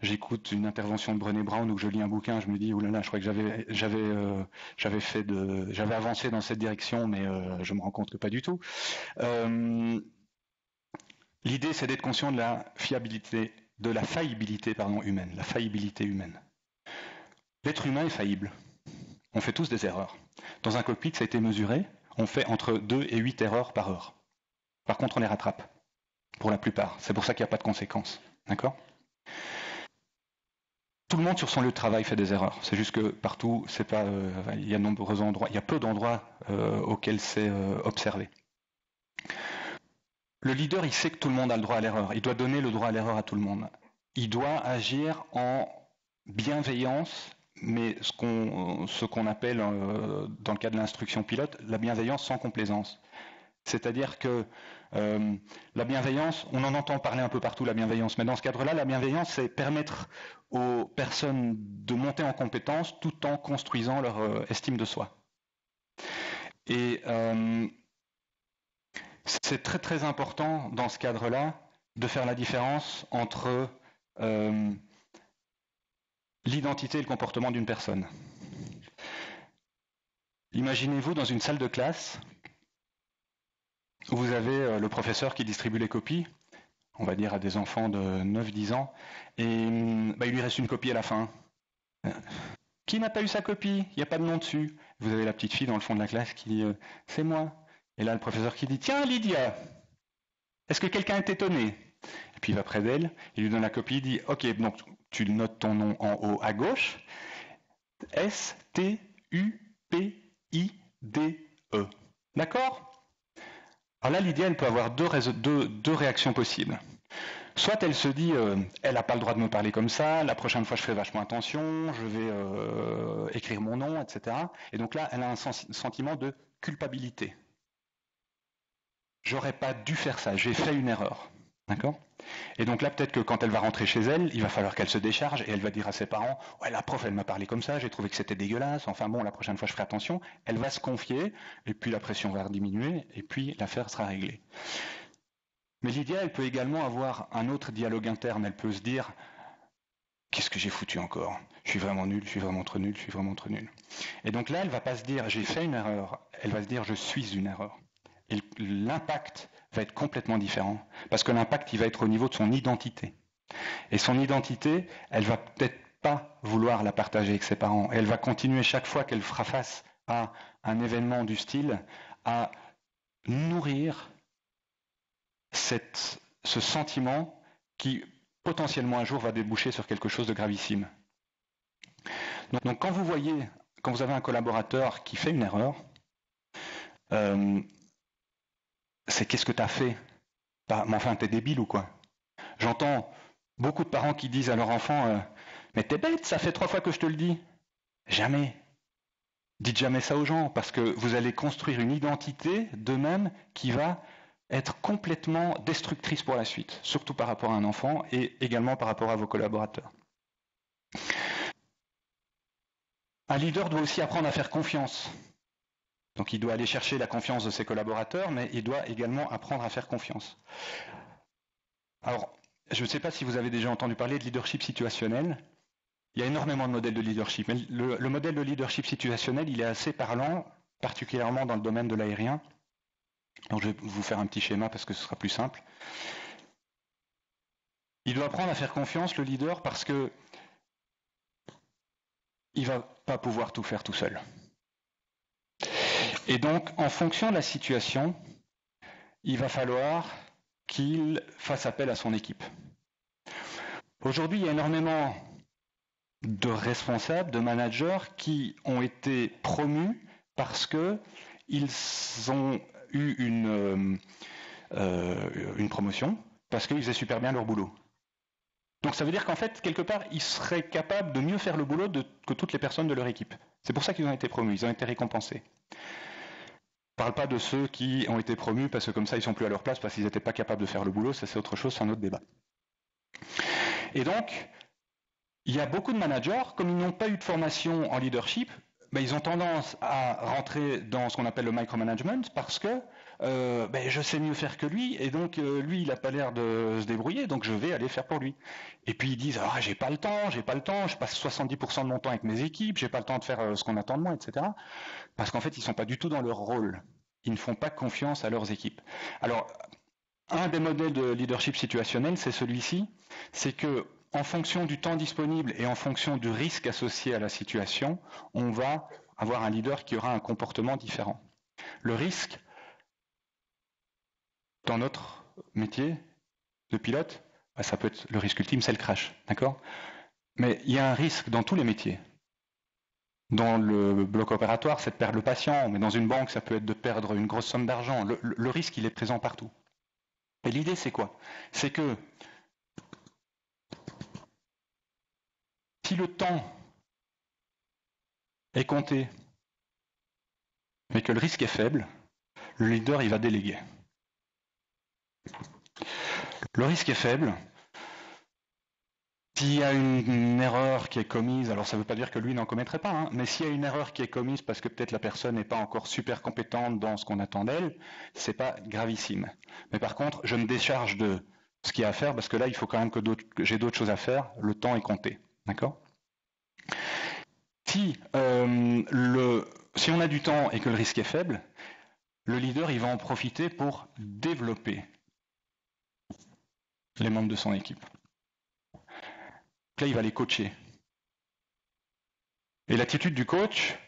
j'écoute une intervention de Brené Brown ou que je lis un bouquin, je me dis, oulala, je crois que j'avais avancé dans cette direction, mais je me rends compte que pas du tout. L'idée, c'est d'être conscient de la faillibilité humaine, la faillibilité humaine. L'être humain est faillible. On fait tous des erreurs. Dans un cockpit, ça a été mesuré, on fait entre 2 et 8 erreurs par heure. Par contre, on les rattrape, pour la plupart. C'est pour ça qu'il n'y a pas de conséquences. D'accord ? Tout le monde sur son lieu de travail fait des erreurs. C'est juste que partout, il y a nombreux endroits, il y a peu d'endroits auxquels c'est observé. Le leader, il sait que tout le monde a le droit à l'erreur. Il doit donner le droit à l'erreur à tout le monde. Il doit agir en bienveillance, mais ce qu'on appelle, dans le cas de l'instruction pilote, la bienveillance sans complaisance. C'est-à-dire que la bienveillance, on en entend parler un peu partout, la bienveillance, mais dans ce cadre-là, la bienveillance, c'est permettre aux personnes de monter en compétence tout en construisant leur estime de soi. Et c'est très très important dans ce cadre-là de faire la différence entre l'identité et le comportement d'une personne. Imaginez-vous dans une salle de classe où vous avez le professeur qui distribue les copies, on va dire à des enfants de 9-10 ans, et il lui reste une copie à la fin. Qui n'a pas eu sa copie? Il n'y a pas de nom dessus. Vous avez la petite fille dans le fond de la classe qui dit « c'est moi ». Et là, le professeur qui dit « Tiens, Lydia, est-ce que quelqu'un est étonné ?» Et puis il va près d'elle, il lui donne la copie, il dit « Ok, donc tu notes ton nom en haut à gauche, S-T-U-P-I-D-E. D'accord ?» Alors là, Lydia, elle peut avoir deux réactions possibles. Soit elle se dit, elle n'a pas le droit de me parler comme ça, la prochaine fois je fais vachement attention, je vais écrire mon nom, etc. Et donc là, elle a un sentiment de culpabilité. J'aurais pas dû faire ça, j'ai fait une erreur. D'accord ? Et donc là, peut-être que quand elle va rentrer chez elle, il va falloir qu'elle se décharge et elle va dire à ses parents « Ouais, la prof, elle m'a parlé comme ça, j'ai trouvé que c'était dégueulasse, enfin bon, la prochaine fois, je ferai attention. » Elle va se confier, et puis la pression va diminuer, et puis l'affaire sera réglée. Mais Lydia, elle peut également avoir un autre dialogue interne. Elle peut se dire « Qu'est-ce que j'ai foutu encore ? Je suis vraiment nul, je suis vraiment trop nul, je suis vraiment trop nul. » Et donc là, elle ne va pas se dire « J'ai fait une erreur », elle va se dire « Je suis une erreur ». Et l'impact va être complètement différent, parce que l'impact, il va être au niveau de son identité. Et son identité, elle va peut-être pas vouloir la partager avec ses parents. Et elle va continuer chaque fois qu'elle fera face à un événement du style à nourrir ce sentiment qui potentiellement un jour va déboucher sur quelque chose de gravissime. Donc quand vous avez un collaborateur qui fait une erreur, c'est qu'est-ce que tu as fait? Mais enfin, t'es débile ou quoi? J'entends beaucoup de parents qui disent à leur enfant mais t'es bête, ça fait 3 fois que je te le dis. Jamais. Dites jamais ça aux gens, parce que vous allez construire une identité d'eux-mêmes qui va être complètement destructrice pour la suite, surtout par rapport à un enfant et également par rapport à vos collaborateurs. Un leader doit aussi apprendre à faire confiance. Donc il doit aller chercher la confiance de ses collaborateurs, mais il doit également apprendre à faire confiance. Alors, je ne sais pas si vous avez déjà entendu parler de leadership situationnel. Il y a énormément de modèles de leadership. Mais le modèle de leadership situationnel, il est assez parlant, particulièrement dans le domaine de l'aérien. Donc je vais vous faire un petit schéma parce que ce sera plus simple. Il doit apprendre à faire confiance, le leader, parce que il ne va pas pouvoir tout faire tout seul. Et donc, en fonction de la situation, il va falloir qu'il fasse appel à son équipe. Aujourd'hui, il y a énormément de responsables, de managers qui ont été promus parce qu'ils ont eu une promotion, parce qu'ils faisaient super bien leur boulot. Donc ça veut dire qu'en fait, quelque part, ils seraient capables de mieux faire le boulot que toutes les personnes de leur équipe. C'est pour ça qu'ils ont été promus, ils ont été récompensés. Je ne parle pas de ceux qui ont été promus parce que comme ça, ils ne sont plus à leur place parce qu'ils n'étaient pas capables de faire le boulot, ça c'est autre chose, c'est un autre débat. Et donc, il y a beaucoup de managers, comme ils n'ont pas eu de formation en leadership, ils ont tendance à rentrer dans ce qu'on appelle le micromanagement parce que je sais mieux faire que lui et donc lui il n'a pas l'air de se débrouiller donc je vais aller faire pour lui. Et puis ils disent j'ai pas le temps, je passe 70% de mon temps avec mes équipes, j'ai pas le temps de faire ce qu'on attend de moi, etc. Parce qu'en fait ils sont pas du tout dans leur rôle, ils ne font pas confiance à leurs équipes. Alors un des modèles de leadership situationnel c'est celui-ci, c'est que en fonction du temps disponible et en fonction du risque associé à la situation, on va avoir un leader qui aura un comportement différent. Le risque, dans notre métier de pilote, ça peut être le risque ultime, c'est le crash, d'accord ? Mais il y a un risque dans tous les métiers. Dans le bloc opératoire, c'est de perdre le patient, mais dans une banque, ça peut être de perdre une grosse somme d'argent. Le risque, il est présent partout. Et l'idée, c'est quoi ? C'est que si le temps est compté, mais que le risque est faible, le leader, il va déléguer. Le risque est faible. S'il y a une erreur qui est commise, alors ça ne veut pas dire que lui n'en commettrait pas, mais s'il y a une erreur qui est commise parce que peut-être la personne n'est pas encore super compétente dans ce qu'on attend d'elle, c'est pas gravissime. Mais par contre, je me décharge de ce qu'il y a à faire parce que là, il faut quand même que j'ai d'autres choses à faire. Le temps est compté, d'accord ? Si on a du temps et que le risque est faible, le leader, il va en profiter pour développer les membres de son équipe. Là, il va les coacher. Et l'attitude du coach,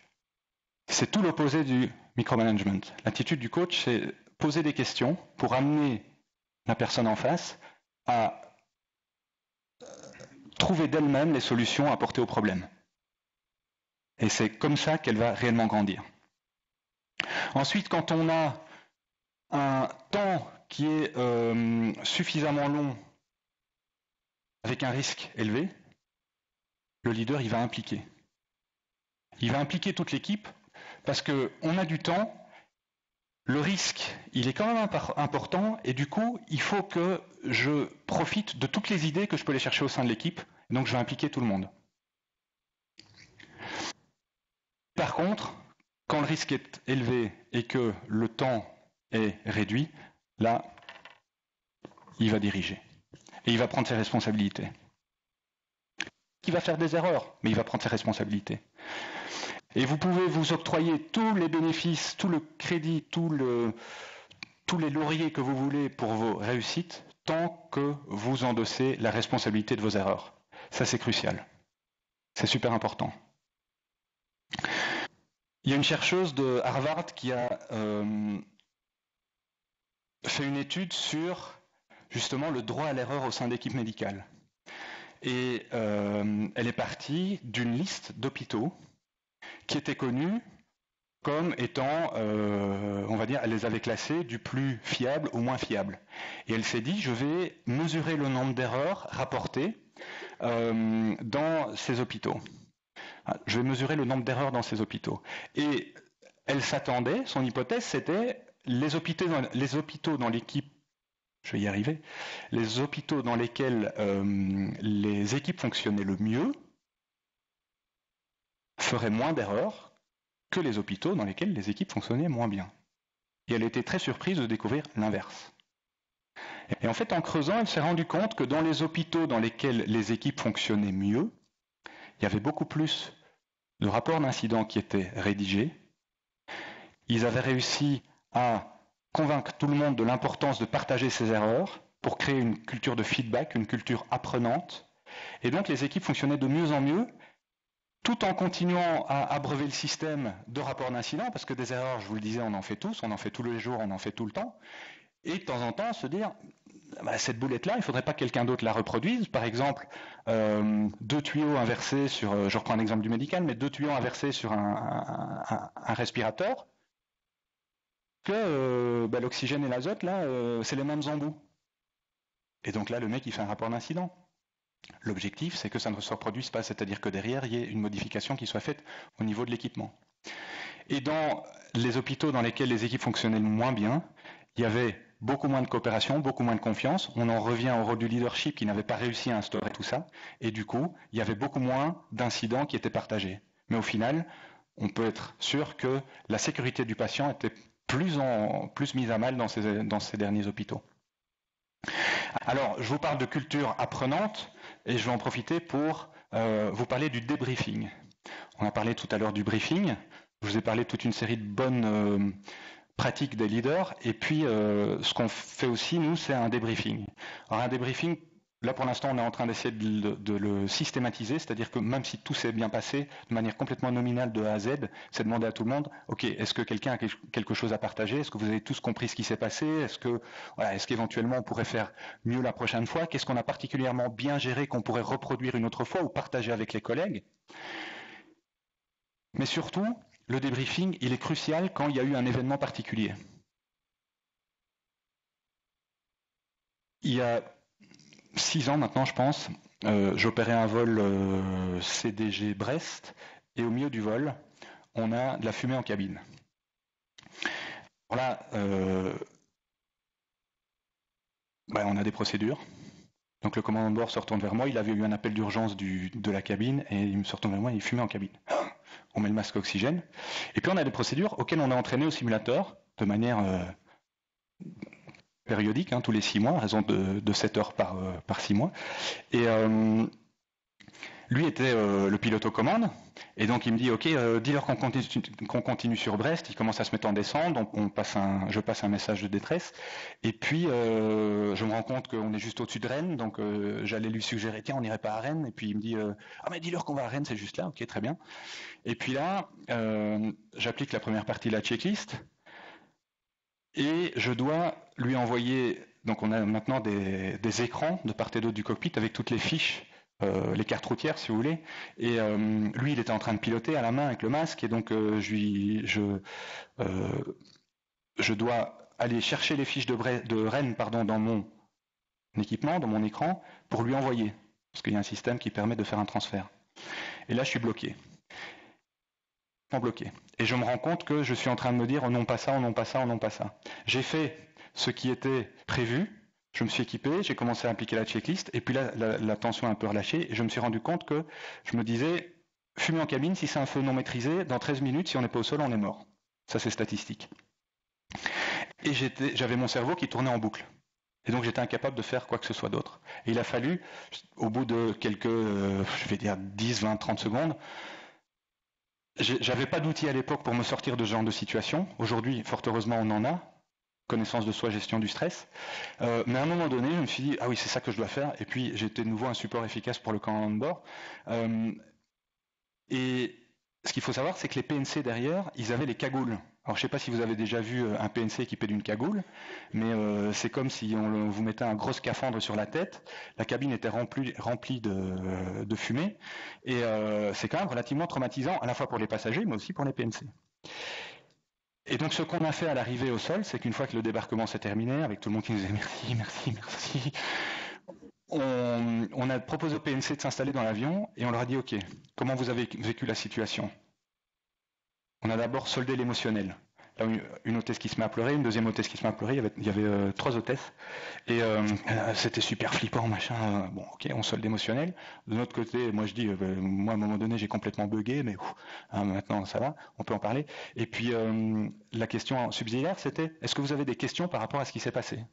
c'est tout l'opposé du micromanagement. L'attitude du coach, c'est poser des questions pour amener la personne en face à trouver d'elle-même les solutions à apporter au problème. Et c'est comme ça qu'elle va réellement grandir. Ensuite, quand on a un temps qui est suffisamment long avec un risque élevé, le leader, il va impliquer. Il va impliquer toute l'équipe parce qu'on a du temps, le risque, il est quand même important et du coup, il faut que je profite de toutes les idées que je peux aller chercher au sein de l'équipe, donc je vais impliquer tout le monde. Par contre, quand le risque est élevé et que le temps est réduit, là, il va diriger. Et il va prendre ses responsabilités. Il va faire des erreurs, mais il va prendre ses responsabilités. Et vous pouvez vous octroyer tous les bénéfices, tout le crédit, tous les lauriers que vous voulez pour vos réussites, tant que vous endossez la responsabilité de vos erreurs. Ça, c'est crucial. C'est super important. Il y a une chercheuse de Harvard qui a fait une étude sur justement le droit à l'erreur au sein d'équipes médicales. Et elle est partie d'une liste d'hôpitaux qui étaient connus comme étant, on va dire, elle les avait classés du plus fiable au moins fiable. Et elle s'est dit, je vais mesurer le nombre d'erreurs rapportées dans ces hôpitaux. Je vais mesurer le nombre d'erreurs dans ces hôpitaux. Et elle s'attendait, son hypothèse, c'était les hôpitaux dans l'équipe, je vais y arriver, les hôpitaux dans lesquels les équipes fonctionnaient le mieux feraient moins d'erreurs que les hôpitaux dans lesquels les équipes fonctionnaient moins bien. Et elle était très surprise de découvrir l'inverse. Et en fait, en creusant, elle s'est rendue compte que dans les hôpitaux dans lesquels les équipes fonctionnaient mieux, il y avait beaucoup plus de rapports d'incidents qui étaient rédigés. Ils avaient réussi à convaincre tout le monde de l'importance de partager ses erreurs pour créer une culture de feedback, une culture apprenante. Et donc les équipes fonctionnaient de mieux en mieux, tout en continuant à abreuver le système de rapports d'incidents, parce que des erreurs, je vous le disais, on en fait tous, on en fait tous les jours, on en fait tout le temps. Et de temps en temps, se dire, cette boulette-là, il ne faudrait pas que quelqu'un d'autre la reproduise. Par exemple, 2 tuyaux inversés sur, je reprends un exemple du médical, mais 2 tuyaux inversés sur un respirateur, que l'oxygène et l'azote, là, c'est les mêmes embouts. Et donc là, le mec, il fait un rapport d'incident. L'objectif, c'est que ça ne se reproduise pas, c'est-à-dire que derrière, il y ait une modification qui soit faite au niveau de l'équipement. Et dans les hôpitaux dans lesquels les équipes fonctionnaient moins bien, il y avait beaucoup moins de coopération, beaucoup moins de confiance. On en revient au rôle du leadership qui n'avait pas réussi à instaurer tout ça. Et du coup, il y avait beaucoup moins d'incidents qui étaient partagés. Mais au final, on peut être sûr que la sécurité du patient était plus mise à mal dans ces derniers hôpitaux. Alors, je vous parle de culture apprenante et je vais en profiter pour vous parler du débriefing. On a parlé tout à l'heure du briefing. Je vous ai parlé de toute une série de bonnes pratiques des leaders. Et puis, ce qu'on fait aussi, nous, c'est un débriefing. Alors, un débriefing, là, pour l'instant, on est en train d'essayer de le systématiser. C'est-à-dire que même si tout s'est bien passé de manière complètement nominale de A à Z, c'est demander à tout le monde, OK, est-ce que quelqu'un a quelque chose à partager? Est-ce que vous avez tous compris ce qui s'est passé? Est-ce qu'éventuellement, on pourrait faire mieux la prochaine fois? Qu'est-ce qu'on a particulièrement bien géré qu'on pourrait reproduire une autre fois ou partager avec les collègues? Mais surtout, le débriefing, il est crucial quand il y a eu un événement particulier. Il y a 6 ans maintenant, je pense, j'opérais un vol CDG Brest, et au milieu du vol, on a de la fumée en cabine. Alors là, on a des procédures. Donc le commandant de bord se retourne vers moi, il avait eu un appel d'urgence de la cabine, et il se retourne vers moi, il fumait en cabine. On met le masque oxygène. Et puis on a des procédures auxquelles on est entraîné au simulateur, de manière périodique, tous les 6 mois, à raison de 7 heures par 6 mois. Et lui était le pilote aux commandes, et donc il me dit, OK, dis-leur qu'on continue sur Brest. Il commence à se mettre en descente, donc je passe un message de détresse, et puis je me rends compte qu'on est juste au-dessus de Rennes, donc j'allais lui suggérer, tiens, on n'irait pas à Rennes, et puis il me dit, ah mais dis-leur qu'on va à Rennes, c'est juste là, OK, très bien. Et puis là, j'applique la première partie de la checklist, et je dois lui envoyer, donc on a maintenant des écrans de part et d'autre du cockpit avec toutes les fiches, les cartes routières si vous voulez, et lui il était en train de piloter à la main avec le masque, et donc je dois aller chercher les fiches de Rennes dans mon équipement, dans mon écran, pour lui envoyer, parce qu'il y a un système qui permet de faire un transfert. Et là je suis bloqué. Et je me rends compte que je suis en train de me dire, oh non pas ça, oh non pas ça, oh non pas ça. J'ai fait ce qui était prévu, je me suis équipé, j'ai commencé à appliquer la checklist, et puis là, la tension a un peu relâché, et je me suis rendu compte que je me disais, fumer en cabine, si c'est un feu non maîtrisé, dans 13 minutes, si on n'est pas au sol, on est mort. Ça, c'est statistique. Et j'avais mon cerveau qui tournait en boucle. Et donc, j'étais incapable de faire quoi que ce soit d'autre. Et il a fallu, au bout de quelques, je vais dire 10, 20, 30 secondes, j'avais pas d'outils à l'époque pour me sortir de ce genre de situation. Aujourd'hui, fort heureusement, on en a. Connaissance de soi, gestion du stress. Mais à un moment donné, je me suis dit, ah oui, c'est ça que je dois faire. Et puis, j'étais de nouveau un support efficace pour le commandant de bord. Et ce qu'il faut savoir, c'est que les PNC derrière, ils avaient les cagoules. Alors, je ne sais pas si vous avez déjà vu un PNC équipé d'une cagoule, mais c'est comme si vous mettait un gros scaphandre sur la tête. La cabine était remplie de fumée. Et c'est quand même relativement traumatisant, à la fois pour les passagers, mais aussi pour les PNC. Et donc, ce qu'on a fait à l'arrivée au sol, c'est qu'une fois que le débarquement s'est terminé, avec tout le monde qui nous disait merci, merci, merci, on a proposé au PNC de s'installer dans l'avion et on leur a dit, OK, comment vous avez vécu la situation? On a d'abord soldé l'émotionnel. Là, une hôtesse qui se met à pleurer, une deuxième hôtesse qui se met à pleurer, il y avait 3 hôtesses, et c'était super flippant, machin. Bon, OK, on solde l'émotionnel. De notre côté, moi je dis, moi à un moment donné j'ai complètement bugué, mais maintenant ça va, on peut en parler. Et puis la question subsidiaire, c'était, est-ce que vous avez des questions par rapport à ce qui s'est passé?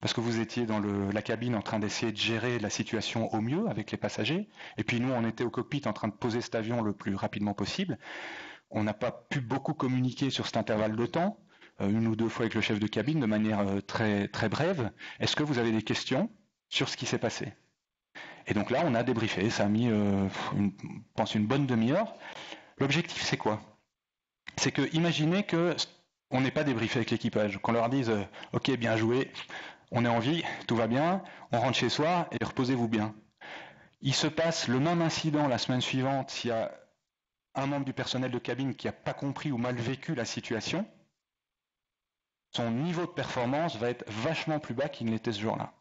parce que vous étiez dans la cabine en train d'essayer de gérer la situation au mieux avec les passagers, et puis nous, on était au cockpit en train de poser cet avion le plus rapidement possible. On n'a pas pu beaucoup communiquer sur cet intervalle de temps, une ou deux fois avec le chef de cabine de manière très, très brève. Est-ce que vous avez des questions sur ce qui s'est passé? Et donc là, on a débriefé, ça a mis, je pense, une bonne demi-heure. L'objectif, c'est quoi? C'est que, imaginez que on n'est pas débriefé avec l'équipage, qu'on leur dise ok, bien joué, on est en vie, tout va bien, on rentre chez soi et reposez-vous bien. Il se passe le même incident la semaine suivante s'il y a un membre du personnel de cabine qui n'a pas compris ou mal vécu la situation, son niveau de performance va être vachement plus bas qu'il ne l'était ce jour-là.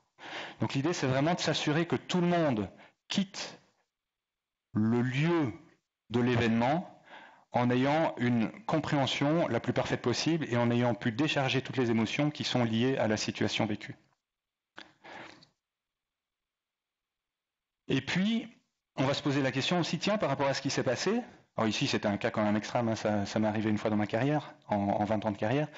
Donc l'idée, c'est vraiment de s'assurer que tout le monde quitte le lieu de l'événement en ayant une compréhension la plus parfaite possible et en ayant pu décharger toutes les émotions qui sont liées à la situation vécue. Et puis, on va se poser la question aussi, tiens, par rapport à ce qui s'est passé, alors ici c'était un cas quand même extrême, hein, ça m'est arrivé une fois dans ma carrière, en 20 ans de carrière,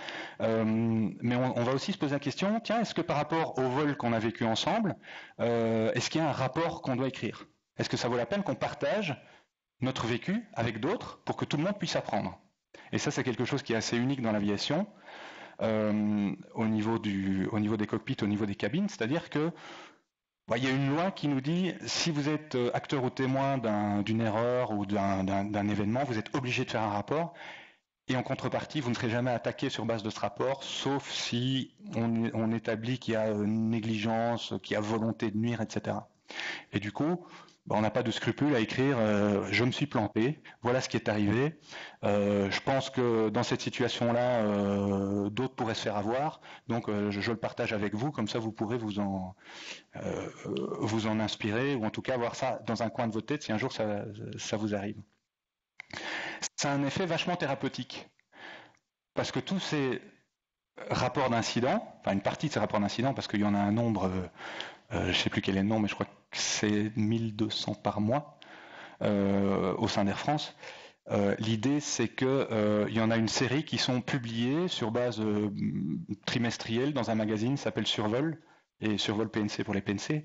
mais on va aussi se poser la question, tiens, est-ce que par rapport au vol qu'on a vécu ensemble, est-ce qu'il y a un rapport qu'on doit écrire? Est-ce que ça vaut la peine qu'on partage notre vécu avec d'autres pour que tout le monde puisse apprendre? Et ça, c'est quelque chose qui est assez unique dans l'aviation, au niveau des cockpits, au niveau des cabines, c'est-à-dire que il y a une loi qui nous dit, si vous êtes acteur ou témoin d'une erreur ou d'un événement, vous êtes obligé de faire un rapport, et en contrepartie, vous ne serez jamais attaqué sur base de ce rapport, sauf si on établit qu'il y a négligence, qu'il y a volonté de nuire, etc. Et du coup, on n'a pas de scrupule à écrire je me suis planté, voilà ce qui est arrivé. Je pense que dans cette situation-là, d'autres pourraient se faire avoir, donc je le partage avec vous, comme ça vous pourrez vous en inspirer, ou en tout cas avoir ça dans un coin de votre tête si un jour ça vous arrive. Ça a un effet vachement thérapeutique, parce que tous ces rapports d'incidents, enfin une partie de ces rapports d'incidents, parce qu'il y en a un nombre, je ne sais plus quel est le nom, mais je crois que c'est 1200 par mois au sein d'Air France. L'idée, c'est qu'il y en a une série qui sont publiées sur base trimestrielle dans un magazine qui s'appelle Survol, et Survol PNC pour les PNC.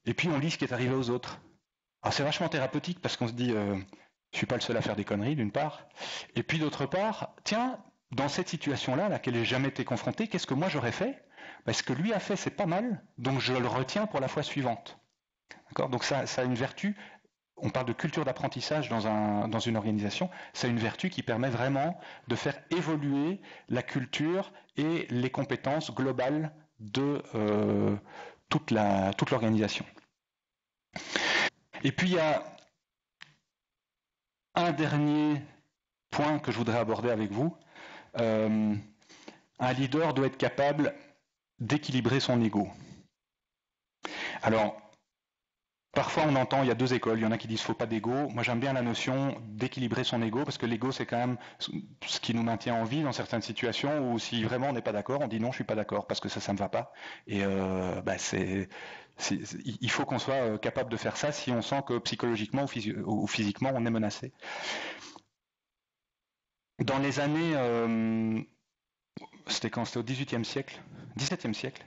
Et puis on lit ce qui est arrivé aux autres. Alors c'est vachement thérapeutique parce qu'on se dit, je suis pas le seul à faire des conneries, d'une part. Et puis d'autre part, tiens, dans cette situation-là, à laquelle j'ai jamais été confronté, qu'est-ce que moi j'aurais fait? Ce que lui a fait, c'est pas mal, donc je le retiens pour la fois suivante. D'accord? Donc ça a une vertu. On parle de culture d'apprentissage dans une organisation. C'est une vertu qui permet vraiment de faire évoluer la culture et les compétences globales de toute l'organisation. Et puis il y a un dernier point que je voudrais aborder avec vous. Un leader doit être capable d'équilibrer son ego. Alors, parfois on entend, il y a deux écoles, il y en a qui disent faut pas d'ego. Moi j'aime bien la notion d'équilibrer son ego, parce que l'ego c'est quand même ce qui nous maintient en vie dans certaines situations où si vraiment on n'est pas d'accord, on dit non je suis pas d'accord parce que ça me va pas. Et il faut qu'on soit capable de faire ça si on sent que psychologiquement ou physiquement on est menacé. Dans les années, c'était quand? C'était au XVIIIe siècle, XVIIe siècle,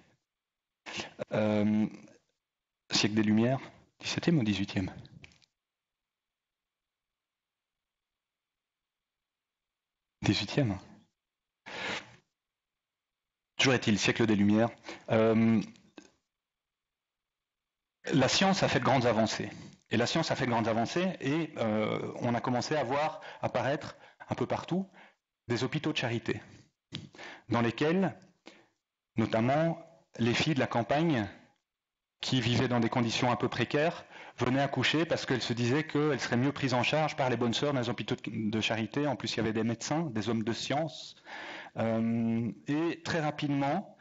siècle des Lumières. 17e ou 18e? XVIIIe. Toujours est-il, siècle des Lumières. La science a fait de grandes avancées. Et la science a fait de grandes avancées et on a commencé à voir apparaître un peu partout des hôpitaux de charité, dans lesquels, notamment, les filles de la campagne qui vivaient dans des conditions un peu précaires venaient accoucher parce qu'elles se disaient qu'elles seraient mieux prises en charge par les bonnes sœurs dans les hôpitaux de charité. En plus, il y avait des médecins, des hommes de science. Et très rapidement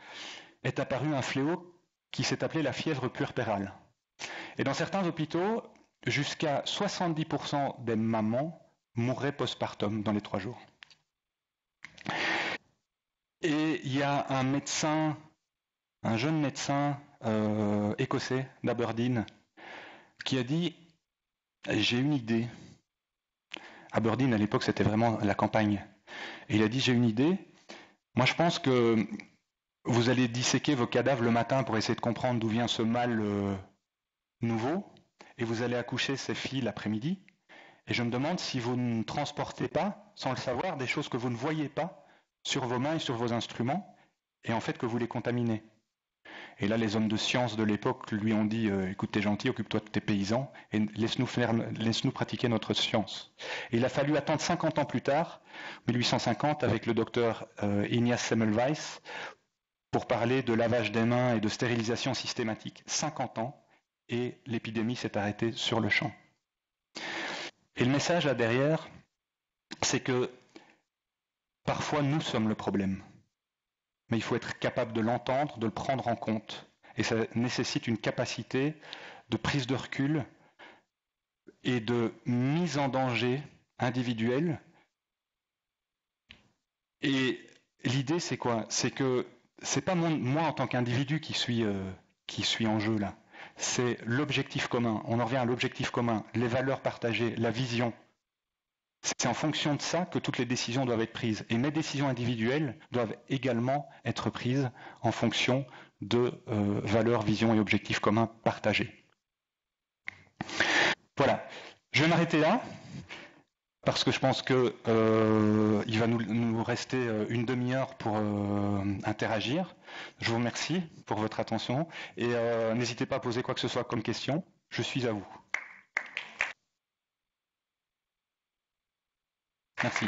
est apparu un fléau qui s'est appelé la fièvre puerpérale. Et dans certains hôpitaux, jusqu'à 70% des mamans mourraient postpartum dans les 3 jours. Et il y a un médecin, un jeune médecin écossais d'Aberdeen, qui a dit « J'ai une idée ». Aberdeen, à l'époque, c'était vraiment la campagne. Et il a dit « J'ai une idée. Moi, je pense que vous allez disséquer vos cadavres le matin pour essayer de comprendre d'où vient ce mal nouveau, et vous allez accoucher ces filles l'après-midi. Et je me demande si vous ne transportez pas, sans le savoir, des choses que vous ne voyez pas sur vos mains et sur vos instruments, et en fait que vous les contaminez. Et là, les hommes de science de l'époque lui ont dit écoute, t'es gentil, occupe-toi de tes paysans, et laisse-nous pratiquer notre science. Et il a fallu attendre 50 ans plus tard, 1850, avec le docteur Ignaz Semmelweis, pour parler de lavage des mains et de stérilisation systématique. 50 ans, et l'épidémie s'est arrêtée sur le champ. Et le message là derrière, c'est que parfois nous sommes le problème. Mais il faut être capable de l'entendre, de le prendre en compte. Et ça nécessite une capacité de prise de recul et de mise en danger individuelle. Et l'idée, c'est quoi? C'est que c'est pas moi en tant qu'individu qui suis en jeu là. C'est l'objectif commun. On en revient à l'objectif commun, les valeurs partagées, la vision. C'est en fonction de ça que toutes les décisions doivent être prises. Et mes décisions individuelles doivent également être prises en fonction de valeurs, visions et objectifs communs partagés. Voilà. Je vais m'arrêter là, parce que je pense qu'il va nous rester une demi-heure pour interagir. Je vous remercie pour votre attention et n'hésitez pas à poser quoi que ce soit comme question. Je suis à vous. Merci.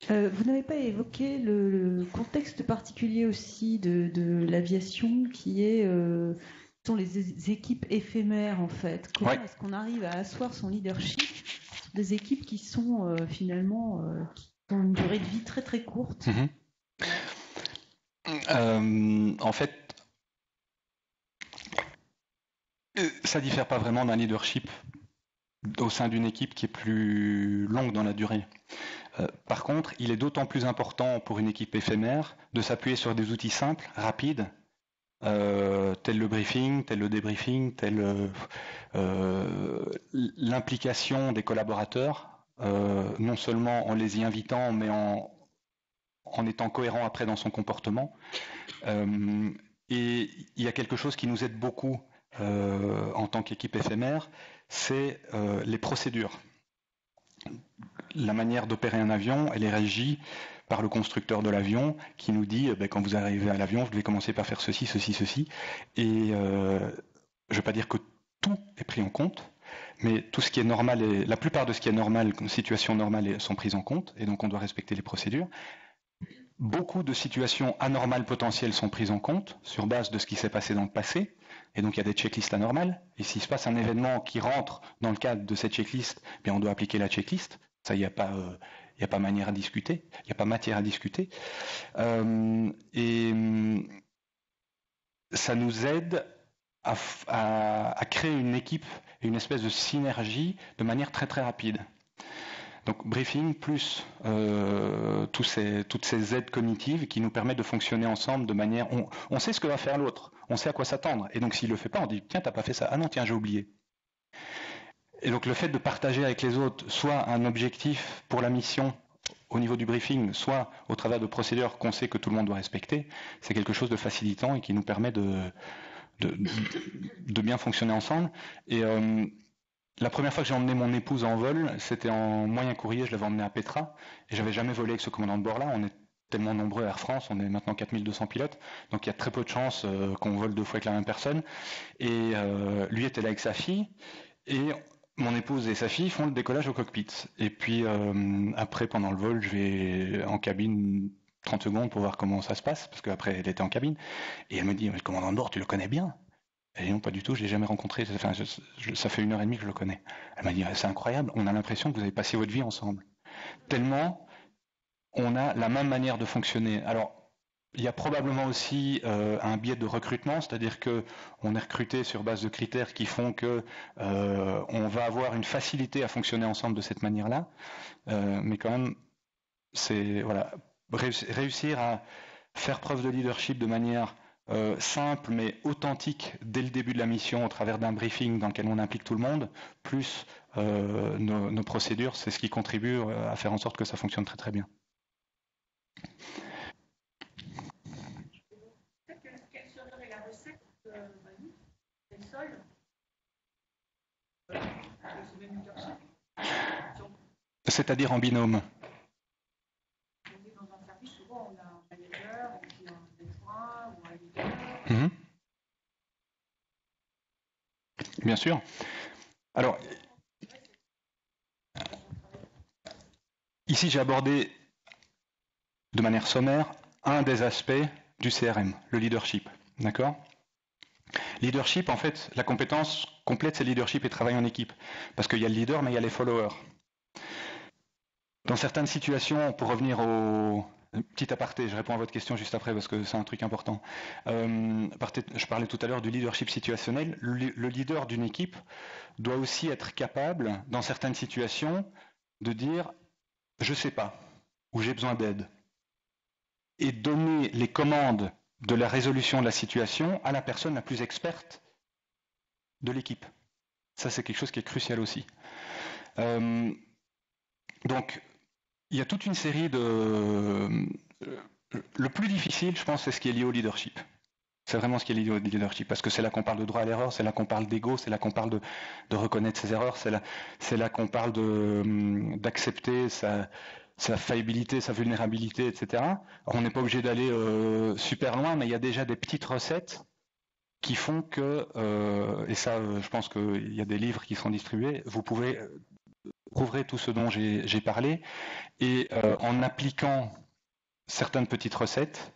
Vous n'avez pas évoqué le contexte particulier aussi de l'aviation qui sont les équipes éphémères en fait. Comment est-ce qu'on arrive à asseoir son leadership sur des équipes qui sont finalement qui ont une durée de vie très très courte? En fait, ça diffère pas vraiment d'un leadership au sein d'une équipe qui est plus longue dans la durée. Par contre, il est d'autant plus important pour une équipe éphémère de s'appuyer sur des outils simples, rapides, tel le briefing, tel le débriefing, tel l'implication des collaborateurs, non seulement en les y invitant, mais en étant cohérent après dans son comportement. Et il y a quelque chose qui nous aide beaucoup en tant qu'équipe éphémère, c'est les procédures. La manière d'opérer un avion, elle est régie par le constructeur de l'avion qui nous dit quand vous arrivez à l'avion, vous devez commencer par faire ceci, ceci, ceci. Et je ne veux pas dire que tout est pris en compte, mais tout ce qui est normal, la plupart de ce qui est normal, situations normales sont prises en compte, et donc on doit respecter les procédures. Beaucoup de situations anormales potentielles sont prises en compte sur base de ce qui s'est passé dans le passé. Et donc il y a des checklists anormales. Et s'il se passe un événement qui rentre dans le cadre de cette checklist, bien on doit appliquer la checklist. Ça, il n'y a pas manière à discuter. Il n'y a pas matière à discuter. Et ça nous aide à créer une équipe et une espèce de synergie de manière très très rapide. Donc briefing plus toutes ces aides cognitives qui nous permettent de fonctionner ensemble de manière... On sait ce que va faire l'autre, on sait à quoi s'attendre. Et donc s'il ne le fait pas, on dit tiens, t'as pas fait ça. Ah non, tiens, j'ai oublié. Et donc le fait de partager avec les autres soit un objectif pour la mission au niveau du briefing, soit au travers de procédures qu'on sait que tout le monde doit respecter, c'est quelque chose de facilitant et qui nous permet de bien fonctionner ensemble. Et la première fois que j'ai emmené mon épouse en vol, c'était en moyen courrier, je l'avais emmenée à Petra, et j'avais jamais volé avec ce commandant de bord-là. On est tellement nombreux à Air France, on est maintenant 4200 pilotes, donc il y a très peu de chances qu'on vole 2 fois avec la même personne. Et lui était là avec sa fille, et mon épouse et sa fille font le décollage au cockpit. Et puis après, pendant le vol, je vais en cabine 30 secondes pour voir comment ça se passe, parce qu'après elle était en cabine, et elle me dit, mais le commandant de bord, tu le connais bien? Elle dit non, pas du tout, je l'ai jamais rencontré. Enfin, ça fait 1h30 que je le connais. Elle m'a dit, c'est incroyable, on a l'impression que vous avez passé votre vie ensemble. Tellement on a la même manière de fonctionner. Alors, il y a probablement aussi un biais de recrutement, c'est-à-dire que on est recruté sur base de critères qui font que on va avoir une facilité à fonctionner ensemble de cette manière-là. Mais quand même, c'est voilà, réussir à faire preuve de leadership de manière simple mais authentique dès le début de la mission au travers d'un briefing dans lequel on implique tout le monde, plus nos procédures, c'est ce qui contribue à faire en sorte que ça fonctionne très très bien. Quelle serait la recette des sols C'est-à-dire en binôme. Dans un service, souvent on a un manager, et puis un adjoint ou un leader. Bien sûr. Alors, ici j'ai abordé de manière sommaire un des aspects du CRM, le leadership. D'accord ? Leadership, en fait, la compétence complète, c'est leadership et travail en équipe. Parce qu'il y a le leader, mais il y a les followers. Dans certaines situations, pour revenir au petit aparté, je réponds à votre question juste après parce que c'est un truc important. Je parlais tout à l'heure du leadership situationnel. Le leader d'une équipe doit aussi être capable, dans certaines situations, de dire « je ne sais pas » ou « j'ai besoin d'aide » et donner les commandes de la résolution de la situation à la personne la plus experte de l'équipe. Ça, c'est quelque chose qui est crucial aussi. Donc, il y a toute une série de... Le plus difficile, je pense, c'est ce qui est lié au leadership. C'est vraiment ce qui est lié au leadership, parce que c'est là qu'on parle de droit à l'erreur, c'est là qu'on parle d'ego, c'est là qu'on parle de reconnaître ses erreurs, c'est là qu'on parle d'accepter sa faillibilité, sa vulnérabilité, etc. Alors, on n'est pas obligé d'aller super loin, mais il y a déjà des petites recettes qui font que, et ça, je pense qu'il y a des livres qui sont distribués, vous pouvez rouvrir tout ce dont j'ai parlé, et en appliquant certaines petites recettes,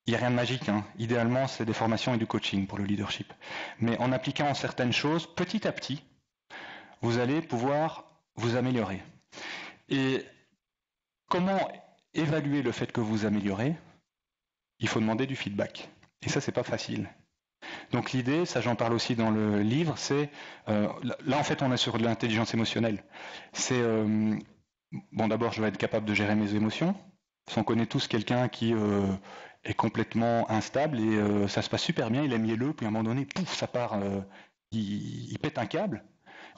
il n'y a rien de magique, hein. Idéalement, c'est des formations et du coaching pour le leadership. Mais en appliquant certaines choses, petit à petit, vous allez pouvoir vous améliorer. Et comment évaluer le fait que vous vous améliorez ? Il faut demander du feedback. Et ça, c'est pas facile. Donc l'idée, ça j'en parle aussi dans le livre, c'est... là, en fait, on est sur de l'intelligence émotionnelle. C'est... bon, d'abord, je dois être capable de gérer mes émotions. On connaît tous quelqu'un qui est complètement instable et ça se passe super bien, il est mielleux, puis à un moment donné, pouf, ça part, il pète un câble.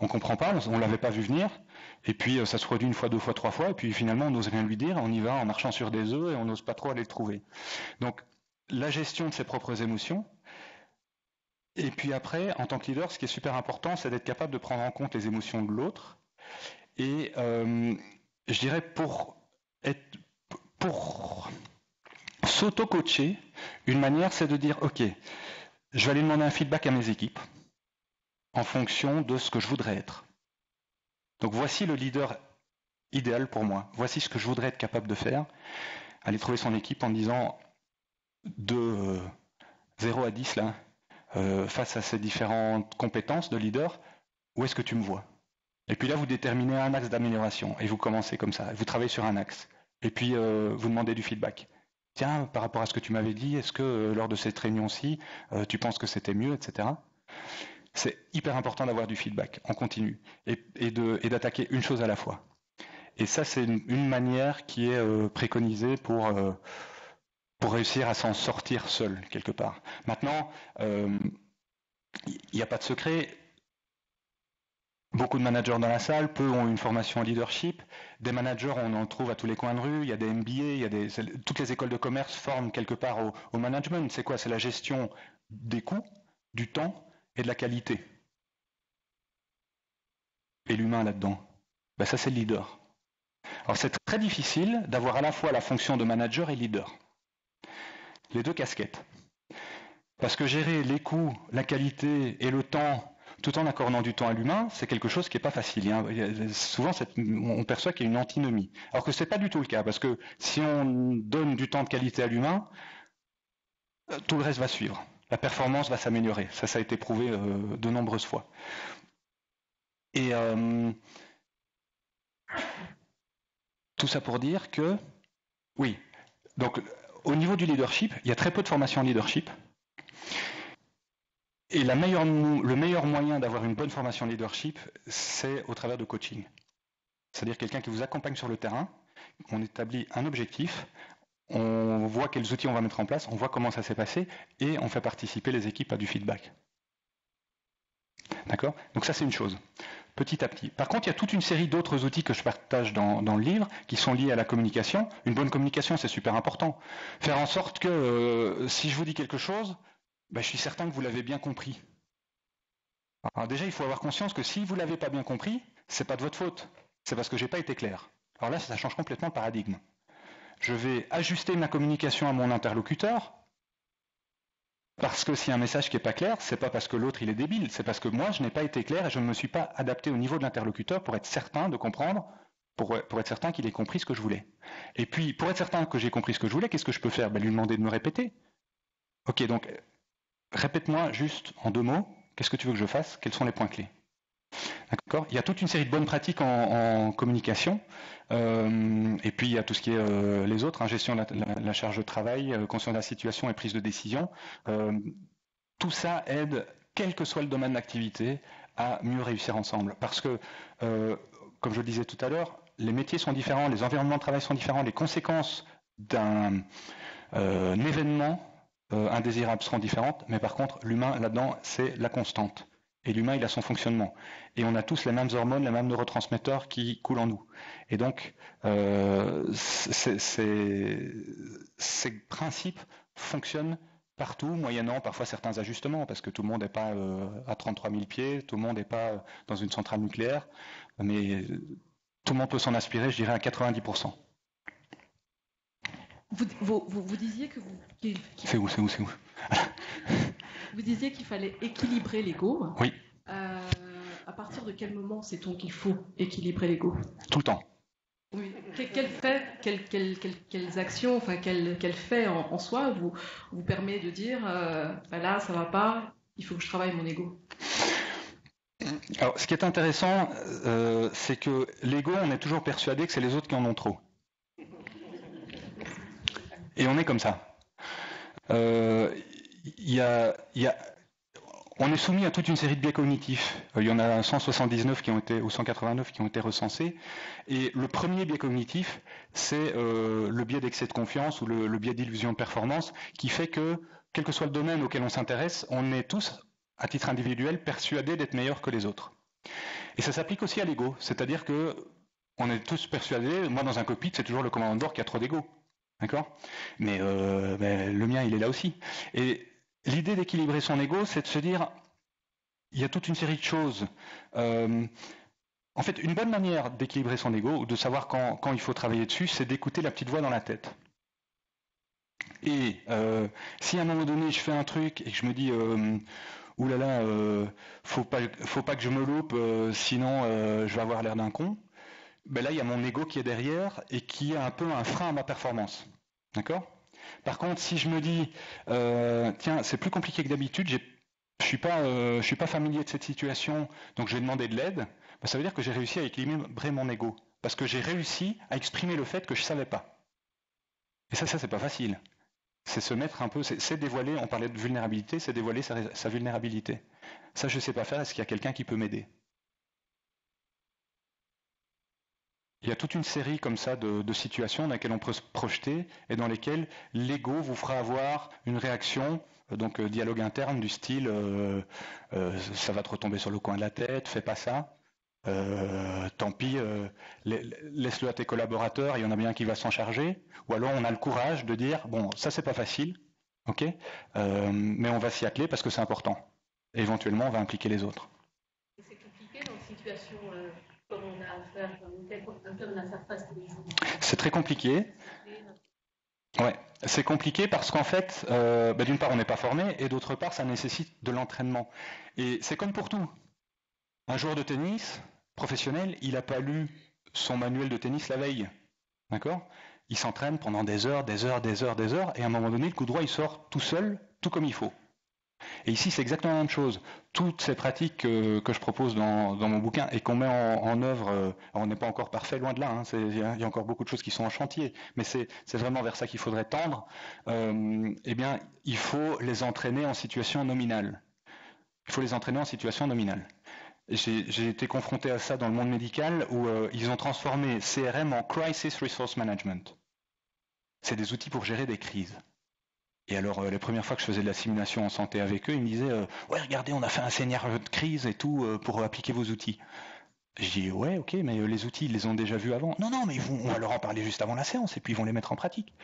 On comprend pas, on l'avait pas vu venir, et puis ça se produit une fois, deux fois, trois fois, et puis finalement on n'ose rien lui dire, on y va en marchant sur des œufs et on n'ose pas trop aller le trouver. Donc la gestion de ses propres émotions, et puis après, en tant que leader, ce qui est super important, c'est d'être capable de prendre en compte les émotions de l'autre, et je dirais pour s'auto-coacher, une manière, c'est de dire, ok, je vais aller demander un feedback à mes équipes en fonction de ce que je voudrais être. Donc voici le leader idéal pour moi. Voici ce que je voudrais être capable de faire. Aller trouver son équipe en disant de 0 à 10, là, face à ces différentes compétences de leader, où est-ce que tu me vois ? Et puis là, vous déterminez un axe d'amélioration et vous commencez comme ça. Vous travaillez sur un axe. Et puis, vous demandez du feedback. Tiens, par rapport à ce que tu m'avais dit, est-ce que lors de cette réunion-ci, tu penses que c'était mieux, etc. C'est hyper important d'avoir du feedback en continu et d'attaquer une chose à la fois. Et ça, c'est une manière qui est préconisée pour réussir à s'en sortir seul, quelque part. Maintenant, il n'y a pas de secret. Beaucoup de managers dans la salle, peu ont une formation en leadership. Des managers, on en trouve à tous les coins de rue. Il y a des MBA, toutes les écoles de commerce forment quelque part au management. C'est quoi ? C'est la gestion des coûts, du temps et de la qualité. Et l'humain là-dedans. Ben ça, c'est le leader. Alors, c'est très difficile d'avoir à la fois la fonction de manager et leader. Les deux casquettes. Parce que gérer les coûts, la qualité et le temps, tout en accordant du temps à l'humain, c'est quelque chose qui n'est pas facile. Souvent, on perçoit qu'il y a une antinomie. Alors que ce n'est pas du tout le cas, parce que si on donne du temps de qualité à l'humain, tout le reste va suivre. la performance va s'améliorer. Ça a été prouvé de nombreuses fois. Et tout ça pour dire que, oui, donc au niveau du leadership, il y a très peu de formation en leadership. Et le meilleur moyen d'avoir une bonne formation en leadership, c'est au travers de coaching. C'est-à-dire quelqu'un qui vous accompagne sur le terrain, on établit un objectif, on voit quels outils on va mettre en place, on voit comment ça s'est passé, et on fait participer les équipes à du feedback. D'accord ? Donc ça, c'est une chose, petit à petit. Par contre, il y a toute une série d'autres outils que je partage dans le livre, qui sont liés à la communication. Une bonne communication, c'est super important. Faire en sorte que, si je vous dis quelque chose, je suis certain que vous l'avez bien compris. Alors déjà, il faut avoir conscience que si vous ne l'avez pas bien compris, ce n'est pas de votre faute. C'est parce que je n'ai pas été clair. Alors là, ça change complètement le paradigme. Je vais ajuster ma communication à mon interlocuteur, parce que s'il y a un message qui n'est pas clair, ce n'est pas parce que l'autre il est débile, c'est parce que moi, je n'ai pas été clair et je ne me suis pas adapté au niveau de l'interlocuteur pour être certain de comprendre, pour être certain qu'il ait compris ce que je voulais. Et puis, pour être certain que j'ai compris ce que je voulais, qu'est-ce que je peux faire ? Lui demander de me répéter. Ok, donc, répète-moi juste en 2 mots, qu'est-ce que tu veux que je fasse ? Quels sont les points clés ? D'accord ? Il y a toute une série de bonnes pratiques en communication, et puis il y a tout ce qui est les autres, gestion de la charge de travail, conscience de la situation et prise de décision. Tout ça aide, quel que soit le domaine d'activité, à mieux réussir ensemble. Parce que, comme je le disais tout à l'heure, les métiers sont différents, les environnements de travail sont différents, les conséquences d'un événement indésirable seront différentes, mais par contre, l'humain, là-dedans, c'est la constante. Et l'humain, il a son fonctionnement. Et on a tous les mêmes hormones, les mêmes neurotransmetteurs qui coulent en nous. Et donc, ces principes fonctionnent partout, moyennant parfois certains ajustements, parce que tout le monde n'est pas à 33 000 pieds, tout le monde n'est pas dans une centrale nucléaire, mais tout le monde peut s'en aspirer, je dirais, à 90%. Vous disiez que vous... C'est où Vous disiez qu'il fallait équilibrer l'ego. Oui. À partir de quel moment sait-on qu'il faut équilibrer l'ego ? Tout le temps. Oui. Quelles actions, enfin quel fait en soi vous permet de dire là ça va pas, il faut que je travaille mon ego ? Alors, ce qui est intéressant, c'est que l'ego, on est toujours persuadé que c'est les autres qui en ont trop. Et on est comme ça. On est soumis à toute une série de biais cognitifs. Il y en a 179 ou 189 qui ont été recensés. Et le premier biais cognitif, c'est le biais d'excès de confiance ou le biais d'illusion de performance, qui fait que, quel que soit le domaine auquel on s'intéresse, on est tous, à titre individuel, persuadés d'être meilleurs que les autres. Et ça s'applique aussi à l'ego. C'est-à-dire que on est tous persuadés, moi dans un cockpit, c'est toujours le commandant de bord qui a trop d'ego. D'accord ? Mais le mien, il est là aussi. Et l'idée d'équilibrer son ego, c'est de se dire, il y a toute une série de choses. En fait, une bonne manière d'équilibrer son ego, ou de savoir quand il faut travailler dessus, c'est d'écouter la petite voix dans la tête. Et si à un moment donné, je fais un truc et que je me dis, oulala, faut pas que je me loupe, sinon je vais avoir l'air d'un con, là, il y a mon ego qui est derrière et qui a un peu un frein à ma performance. D'accord ? Par contre, si je me dis, tiens, c'est plus compliqué que d'habitude, je suis pas familier de cette situation, donc je vais demander de l'aide, ça veut dire que j'ai réussi à équilibrer mon ego. Parce que j'ai réussi à exprimer le fait que je ne savais pas. Et ça, c'est pas facile. C'est se mettre un peu, c'est dévoiler, on parlait de vulnérabilité, c'est dévoiler sa vulnérabilité. Ça, je ne sais pas faire, est-ce qu'il y a quelqu'un qui peut m'aider ? Il y a toute une série comme ça de situations dans lesquelles on peut se projeter et dans lesquelles l'ego vous fera avoir une réaction, donc dialogue interne du style ça va te retomber sur le coin de la tête, fais pas ça, tant pis, laisse-le à tes collaborateurs, il y en a bien qui va s'en charger, ou alors on a le courage de dire bon, ça c'est pas facile, ok, mais on va s'y atteler parce que c'est important. Et éventuellement on va impliquer les autres. C'est compliqué dans une situation comme on a à faire, un peu on a à faire face tous les jours. C'est très compliqué. Ouais, c'est compliqué parce qu'en fait, d'une part on n'est pas formé et d'autre part ça nécessite de l'entraînement. Et c'est comme pour tout. Un joueur de tennis professionnel, il n'a pas lu son manuel de tennis la veille. D'accord ? Il s'entraîne pendant des heures, et à un moment donné, le coup droit, il sort tout seul, tout comme il faut. Et ici, c'est exactement la même chose. Toutes ces pratiques que je propose dans mon bouquin et qu'on met en œuvre, on n'est pas encore parfait, loin de là, hein, il y a encore beaucoup de choses qui sont en chantier, mais c'est vraiment vers ça qu'il faudrait tendre. Eh bien, il faut les entraîner en situation nominale. Il faut les entraîner en situation nominale. J'ai été confronté à ça dans le monde médical où ils ont transformé CRM en Crisis Resource Management. C'est des outils pour gérer des crises. Et alors, les premières fois que je faisais de la simulation en santé avec eux, ils me disaient ouais, regardez, on a fait un scénario de crise et tout pour appliquer vos outils. Je dis ouais, ok, mais les outils, ils les ont déjà vus avant. Non, mais on va leur en parler juste avant la séance et puis ils vont les mettre en pratique.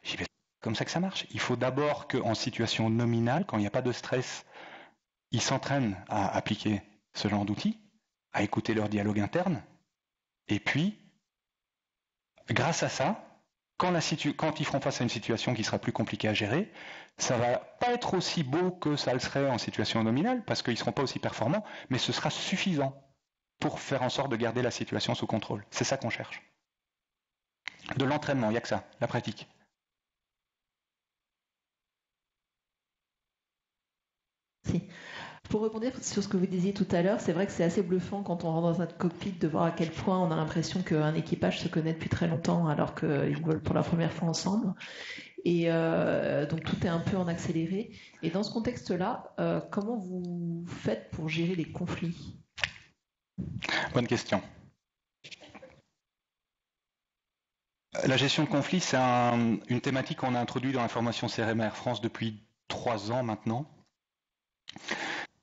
Je dis c'est comme ça que ça marche. Il faut d'abord qu'en situation nominale, quand il n'y a pas de stress, ils s'entraînent à appliquer ce genre d'outils, à écouter leur dialogue interne. Et puis, grâce à ça, quand ils feront face à une situation qui sera plus compliquée à gérer, ça va pas être aussi beau que ça le serait en situation nominale, parce qu'ils ne seront pas aussi performants, mais ce sera suffisant pour faire en sorte de garder la situation sous contrôle. C'est ça qu'on cherche. De l'entraînement, il n'y a que ça, la pratique. Si. Pour rebondir sur ce que vous disiez tout à l'heure, c'est vrai que c'est assez bluffant quand on rentre dans un cockpit de voir à quel point on a l'impression qu'un équipage se connaît depuis très longtemps alors qu'ils volent pour la première fois ensemble. Et donc tout est un peu en accéléré. Et dans ce contexte-là, comment vous faites pour gérer les conflits ? Bonne question. La gestion de conflits, c'est une thématique qu'on a introduite dans la formation CRM Air France depuis 3 ans maintenant.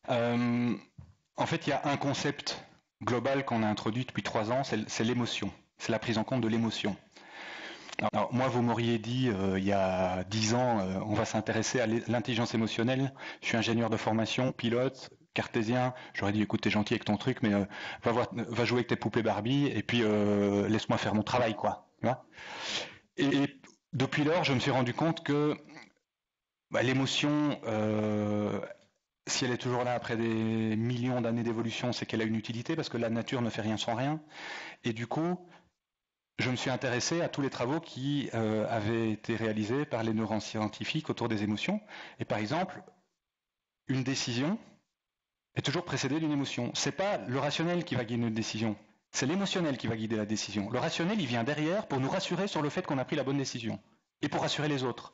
En fait, il y a un concept global qu'on a introduit depuis 3 ans, c'est l'émotion. C'est la prise en compte de l'émotion. Alors, moi, vous m'auriez dit, il y a 10 ans, on va s'intéresser à l'intelligence émotionnelle. Je suis ingénieur de formation, pilote, cartésien. J'aurais dit, écoute, t'es gentil avec ton truc, mais va jouer avec tes poupées Barbie et puis laisse-moi faire mon travail, quoi. Tu vois ? Et depuis lors, je me suis rendu compte que l'émotion... si elle est toujours là après des millions d'années d'évolution, c'est qu'elle a une utilité, parce que la nature ne fait rien sans rien. Et du coup, je me suis intéressé à tous les travaux qui avaient été réalisés par les neuroscientifiques autour des émotions. Et par exemple, une décision est toujours précédée d'une émotion. C'est pas le rationnel qui va guider une décision, c'est l'émotionnel qui va guider la décision. Le rationnel, il vient derrière pour nous rassurer sur le fait qu'on a pris la bonne décision, et pour rassurer les autres.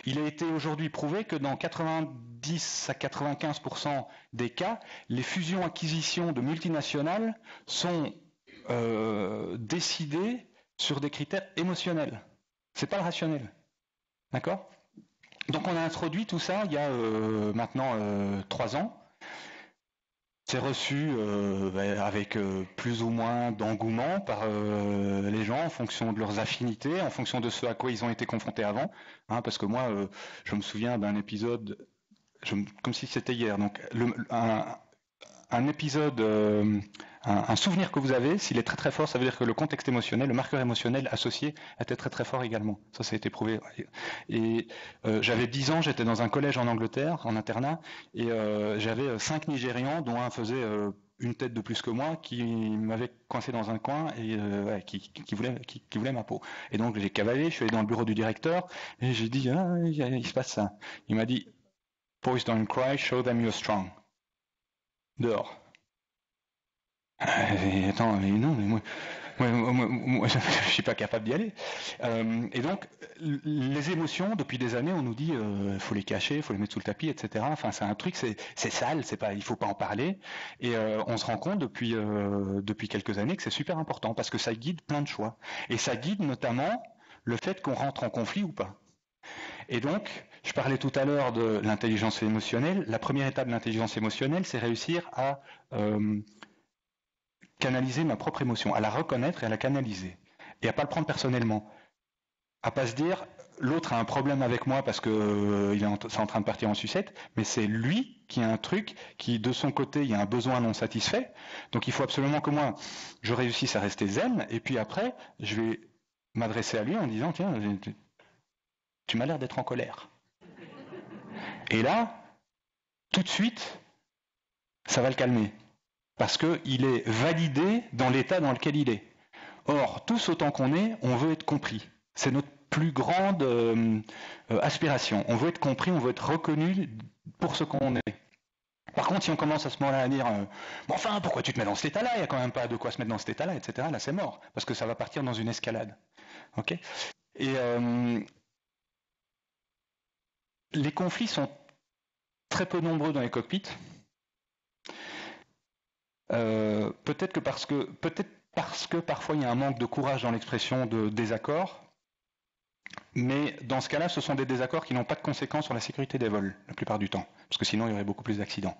Il a été aujourd'hui prouvé que dans 90 à 95% des cas, les fusions-acquisitions de multinationales sont décidées sur des critères émotionnels. C'est pas le rationnel. D'accord ? Donc on a introduit tout ça il y a maintenant 3 ans. C'est reçu avec plus ou moins d'engouement par les gens en fonction de leurs affinités, en fonction de ce à quoi ils ont été confrontés avant. Hein, parce que moi, je me souviens d'un épisode, comme si c'était hier. Donc, un épisode, un souvenir que vous avez, s'il est très très fort, ça veut dire que le contexte émotionnel, le marqueur émotionnel associé était très très fort également. Ça a été prouvé. Et j'avais 10 ans, j'étais dans un collège en Angleterre, en internat, et j'avais 5 Nigérians, dont un faisait une tête de plus que moi, qui m'avait coincé dans un coin et qui voulait ma peau. Et donc j'ai cavalé, je suis allé dans le bureau du directeur, et j'ai dit, il se passe ça. Il m'a dit, boys don't cry, show them you're strong. Dehors. Attends, mais non, mais moi je suis pas capable d'y aller. Et donc, les émotions, depuis des années, on nous dit, faut les cacher, faut les mettre sous le tapis, etc. Enfin, c'est un truc, c'est sale, il faut pas en parler. Et on se rend compte depuis quelques années que c'est super important parce que ça guide plein de choix. Et ça guide notamment le fait qu'on rentre en conflit ou pas. Et donc, je parlais tout à l'heure de l'intelligence émotionnelle. La première étape de l'intelligence émotionnelle, c'est réussir à canaliser ma propre émotion, à la reconnaître et à la canaliser. Et à pas le prendre personnellement. À pas se dire, l'autre a un problème avec moi parce que c'est en train de partir en sucette, mais c'est lui qui a un truc qui, de son côté, il y a un besoin non satisfait. Donc il faut absolument que moi, je réussisse à rester zen, et puis après, je vais m'adresser à lui en disant, tiens, tu m'as l'air d'être en colère. Et là, tout de suite, ça va le calmer. Parce qu'il est validé dans l'état dans lequel il est. Or, tous autant qu'on est, on veut être compris. C'est notre plus grande aspiration. On veut être compris, on veut être reconnu pour ce qu'on est. Par contre, si on commence à ce moment-là à dire bon, enfin, pourquoi tu te mets dans cet état-là, il n'y a quand même pas de quoi se mettre dans cet état-là, etc., là c'est mort, parce que ça va partir dans une escalade. Ok. Et les conflits sont très peu nombreux dans les cockpits. Peut-être parce que parfois il y a un manque de courage dans l'expression de désaccord, mais dans ce cas-là, ce sont des désaccords qui n'ont pas de conséquences sur la sécurité des vols, la plupart du temps, parce que sinon il y aurait beaucoup plus d'accidents.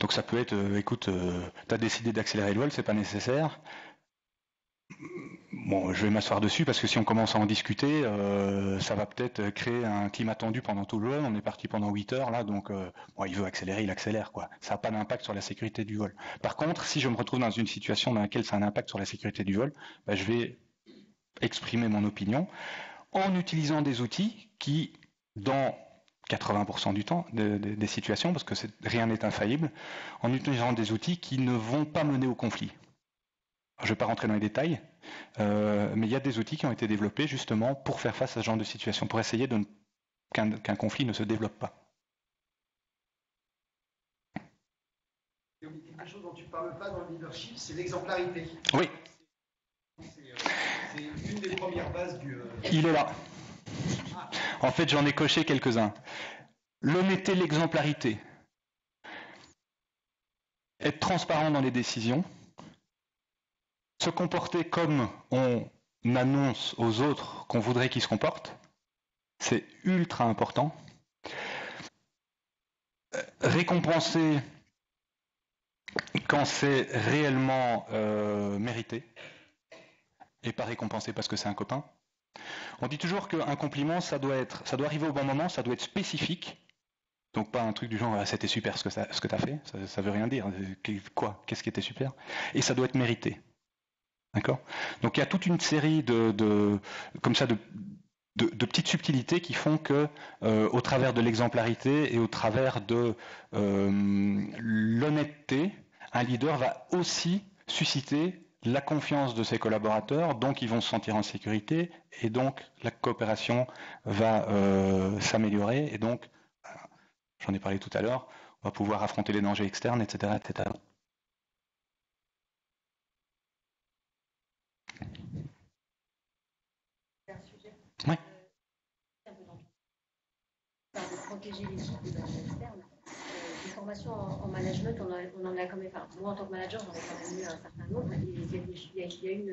Donc ça peut être, écoute, tu as décidé d'accélérer le vol, c'est pas nécessaire. Bon, je vais m'asseoir dessus parce que si on commence à en discuter, ça va peut-être créer un climat tendu pendant tout le vol. On est parti pendant 8 heures là, donc bon, il veut accélérer, il accélère quoi. Ça n'a pas d'impact sur la sécurité du vol. Par contre, si je me retrouve dans une situation dans laquelle ça a un impact sur la sécurité du vol, ben, je vais exprimer mon opinion en utilisant des outils qui, dans 80% du temps des situations, parce que rien n'est infaillible, en utilisant des outils qui ne vont pas mener au conflit. Je ne vais pas rentrer dans les détails, mais il y a des outils qui ont été développés justement pour faire face à ce genre de situation, pour essayer qu'un conflit ne se développe pas. Il y a quelque chose dont tu ne parles pas dans le leadership, c'est l'exemplarité. Oui. C'est une des premières bases du... Il est là. En fait, j'en ai coché quelques-uns. L'honnêteté, l'exemplarité. Être transparent dans les décisions. Se comporter comme on annonce aux autres qu'on voudrait qu'ils se comportent, c'est ultra important. Récompenser quand c'est réellement mérité, et pas récompenser parce que c'est un copain. On dit toujours qu'un compliment, ça doit arriver au bon moment, ça doit être spécifique. Donc pas un truc du genre ah, c'était super ce que tu as fait, ça veut rien dire. Quoi? Qu'est-ce qui était super? Et ça doit être mérité. D'accord? Donc il y a toute une série de petites subtilités qui font que, au travers de l'exemplarité et au travers de l'honnêteté, un leader va aussi susciter la confiance de ses collaborateurs, donc ils vont se sentir en sécurité et donc la coopération va s'améliorer et donc, j'en ai parlé tout à l'heure, on va pouvoir affronter les dangers externes, etc., etc. Oui. De protéger l'équipe des dangers externes. Des formations en management, on en a quand même. Enfin, moi, en tant que manager, j'en ai quand même eu un certain nombre. Et il y a une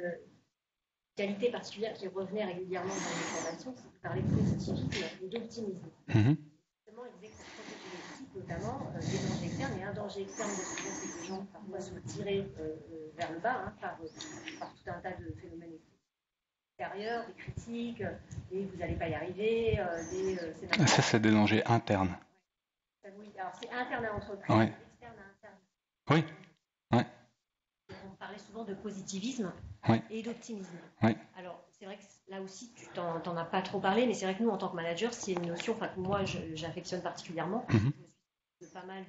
qualité particulière qui revenait régulièrement dans les formations, c'est de parler de positivisme et d'optimisme. Justement, il disait que pour protéger l'équipe, notamment, des dangers externes. Et un danger externe, c'est que les gens parfois sont tirés vers le bas par tout un tas de phénomènes extérieurs, des critiques, et vous n'allez pas y arriver. Ça, c'est des dangers internes. Oui, alors c'est interne à l'entreprise, ouais. Externe à interne. Oui. Ouais. On parlait souvent de positivisme et d'optimisme. Oui. Alors, c'est vrai que là aussi, tu t'en as pas trop parlé, mais c'est vrai que nous, en tant que manager, c'est une notion que moi, j'affectionne particulièrement. Je me suis de pas mal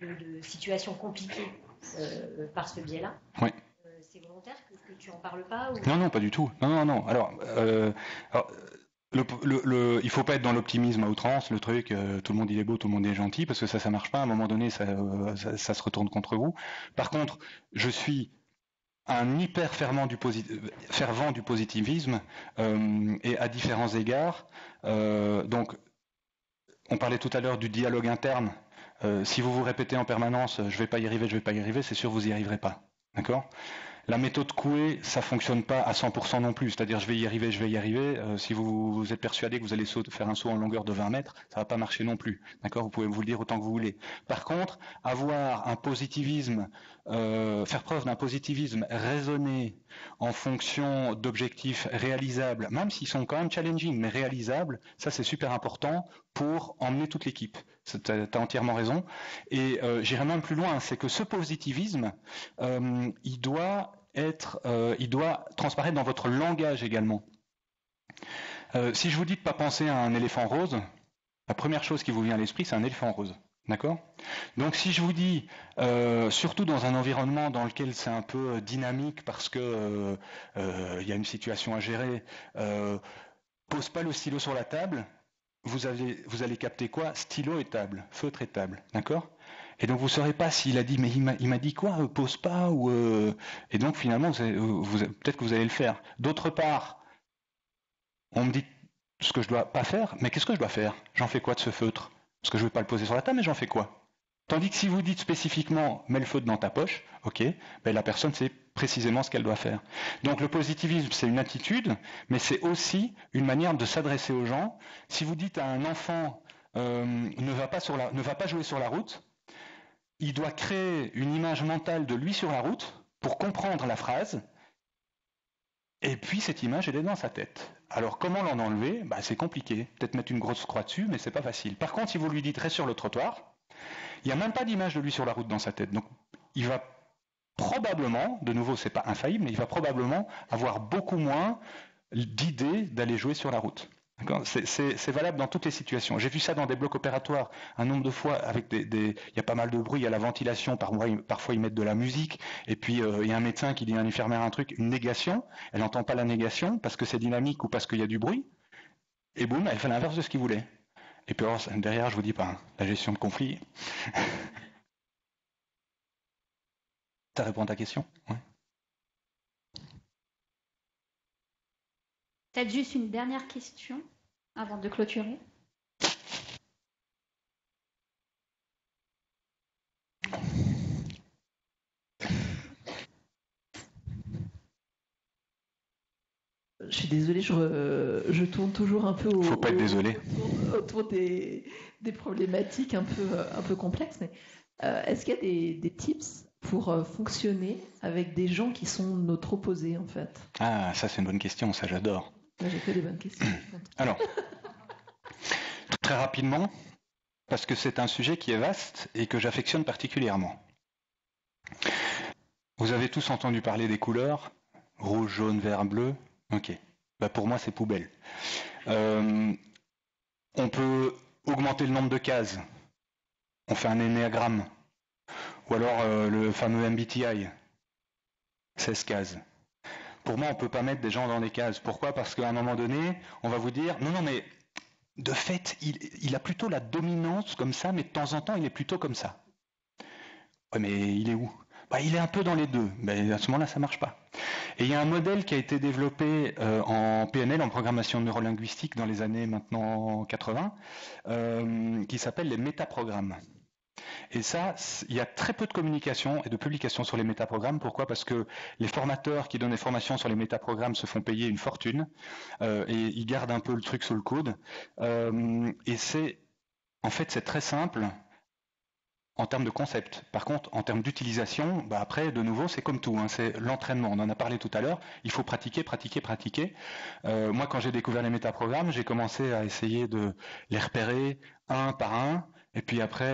de situations compliquées par ce biais-là. Oui. C'est volontaire que tu en parles pas ou... Non, pas du tout. Non. Alors il ne faut pas être dans l'optimisme à outrance, le truc, tout le monde il est beau, tout le monde est gentil, parce que ça marche pas. À un moment donné, ça se retourne contre vous. Par contre, je suis un hyper fervent du positivisme et à différents égards. Donc, on parlait tout à l'heure du dialogue interne. Si vous vous répétez en permanence, je vais pas y arriver, c'est sûr vous y arriverez pas. D'accord ? La méthode Coué, ça fonctionne pas à 100% non plus. C'est-à-dire, je vais y arriver. Si vous êtes persuadé que vous allez faire un saut en longueur de 20 mètres, ça va pas marcher non plus. D'accord ? Vous pouvez vous le dire autant que vous voulez. Par contre, avoir un positivisme, faire preuve d'un positivisme raisonné en fonction d'objectifs réalisables, même s'ils sont quand même challenging, mais réalisables, ça c'est super important pour emmener toute l'équipe. Tu as entièrement raison. Et j'irai même plus loin, c'est que ce positivisme, il doit transparaître dans votre langage également. Si je vous dis de ne pas penser à un éléphant rose, la première chose qui vous vient à l'esprit, c'est un éléphant rose. D'accord ? Donc si je vous dis, surtout dans un environnement dans lequel c'est un peu dynamique parce que y a une situation à gérer, pose pas le stylo sur la table, vous allez capter quoi? Stylo et table, feutre et table, d'accord? Et donc vous ne saurez pas s'il a dit, mais il m'a dit quoi? Pose pas ou et donc finalement peut-être que vous allez le faire. D'autre part, on me dit ce que je dois pas faire, mais qu'est-ce que je dois faire? J'en fais quoi de ce feutre? Parce que je ne vais pas le poser sur la table, mais j'en fais quoi? Tandis que si vous dites spécifiquement mets le feutre dans ta poche, ok, ben la personne sait précisément ce qu'elle doit faire. Donc le positivisme, c'est une attitude, mais c'est aussi une manière de s'adresser aux gens. Si vous dites à un enfant ne va pas jouer sur la route, il doit créer une image mentale de lui sur la route pour comprendre la phrase, et puis cette image, elle est dans sa tête. Alors comment l'en enlever? C'est compliqué. Peut-être mettre une grosse croix dessus, mais c'est pas facile. Par contre, si vous lui dites reste sur le trottoir, il n'y a même pas d'image de lui sur la route dans sa tête. Donc il va probablement, de nouveau c'est pas infaillible, mais il va probablement avoir beaucoup moins d'idées d'aller jouer sur la route. C'est valable dans toutes les situations. J'ai vu ça dans des blocs opératoires un nombre de fois avec il y a pas mal de bruit, il y a la ventilation, parfois ils mettent de la musique, et puis il y a un médecin qui dit à une infirmière un truc, une négation, elle n'entend pas la négation parce que c'est dynamique ou parce qu'il y a du bruit, et boum, elle fait l'inverse de ce qu'il voulait. Et puis alors, derrière, je vous dis pas, la gestion de conflit. Ça répond à ta question? Ouais. Peut-être juste une dernière question avant de clôturer. Je suis désolée, je tourne toujours un peu Faut pas être désolé. autour des problématiques un peu complexes. Mais est-ce qu'il y a des tips pour fonctionner avec des gens qui sont notre opposé, en fait? Ah, ça c'est une bonne question, ça j'adore. Là, j'ai fait des bonnes questions. Alors, très rapidement, parce que c'est un sujet qui est vaste et que j'affectionne particulièrement. Vous avez tous entendu parler des couleurs, rouge, jaune, vert, bleu. Ok. Pour moi, c'est poubelle. On peut augmenter le nombre de cases. On fait un énéagramme. Ou alors le fameux MBTI. 16 cases. Pour moi, on ne peut pas mettre des gens dans des cases. Pourquoi? Parce qu'à un moment donné, on va vous dire, non, mais de fait, il a plutôt la dominance comme ça, mais de temps en temps, il est plutôt comme ça. Ouais, mais il est où? Il est un peu dans les deux. Mais à ce moment-là, ça ne marche pas. Et il y a un modèle qui a été développé en PNL, en programmation neurolinguistique, dans les années maintenant 80, qui s'appelle les métaprogrammes. Et ça, il y a très peu de communication et de publications sur les métaprogrammes. Pourquoi? Parce que les formateurs qui donnent des formations sur les métaprogrammes se font payer une fortune et ils gardent un peu le truc sous le coude. Et c'est très simple en termes de concept. Par contre, en termes d'utilisation, après, de nouveau, c'est comme tout, c'est l'entraînement. On en a parlé tout à l'heure. Il faut pratiquer. Moi, quand j'ai découvert les métaprogrammes, j'ai commencé à essayer de les repérer un par un. Et puis après,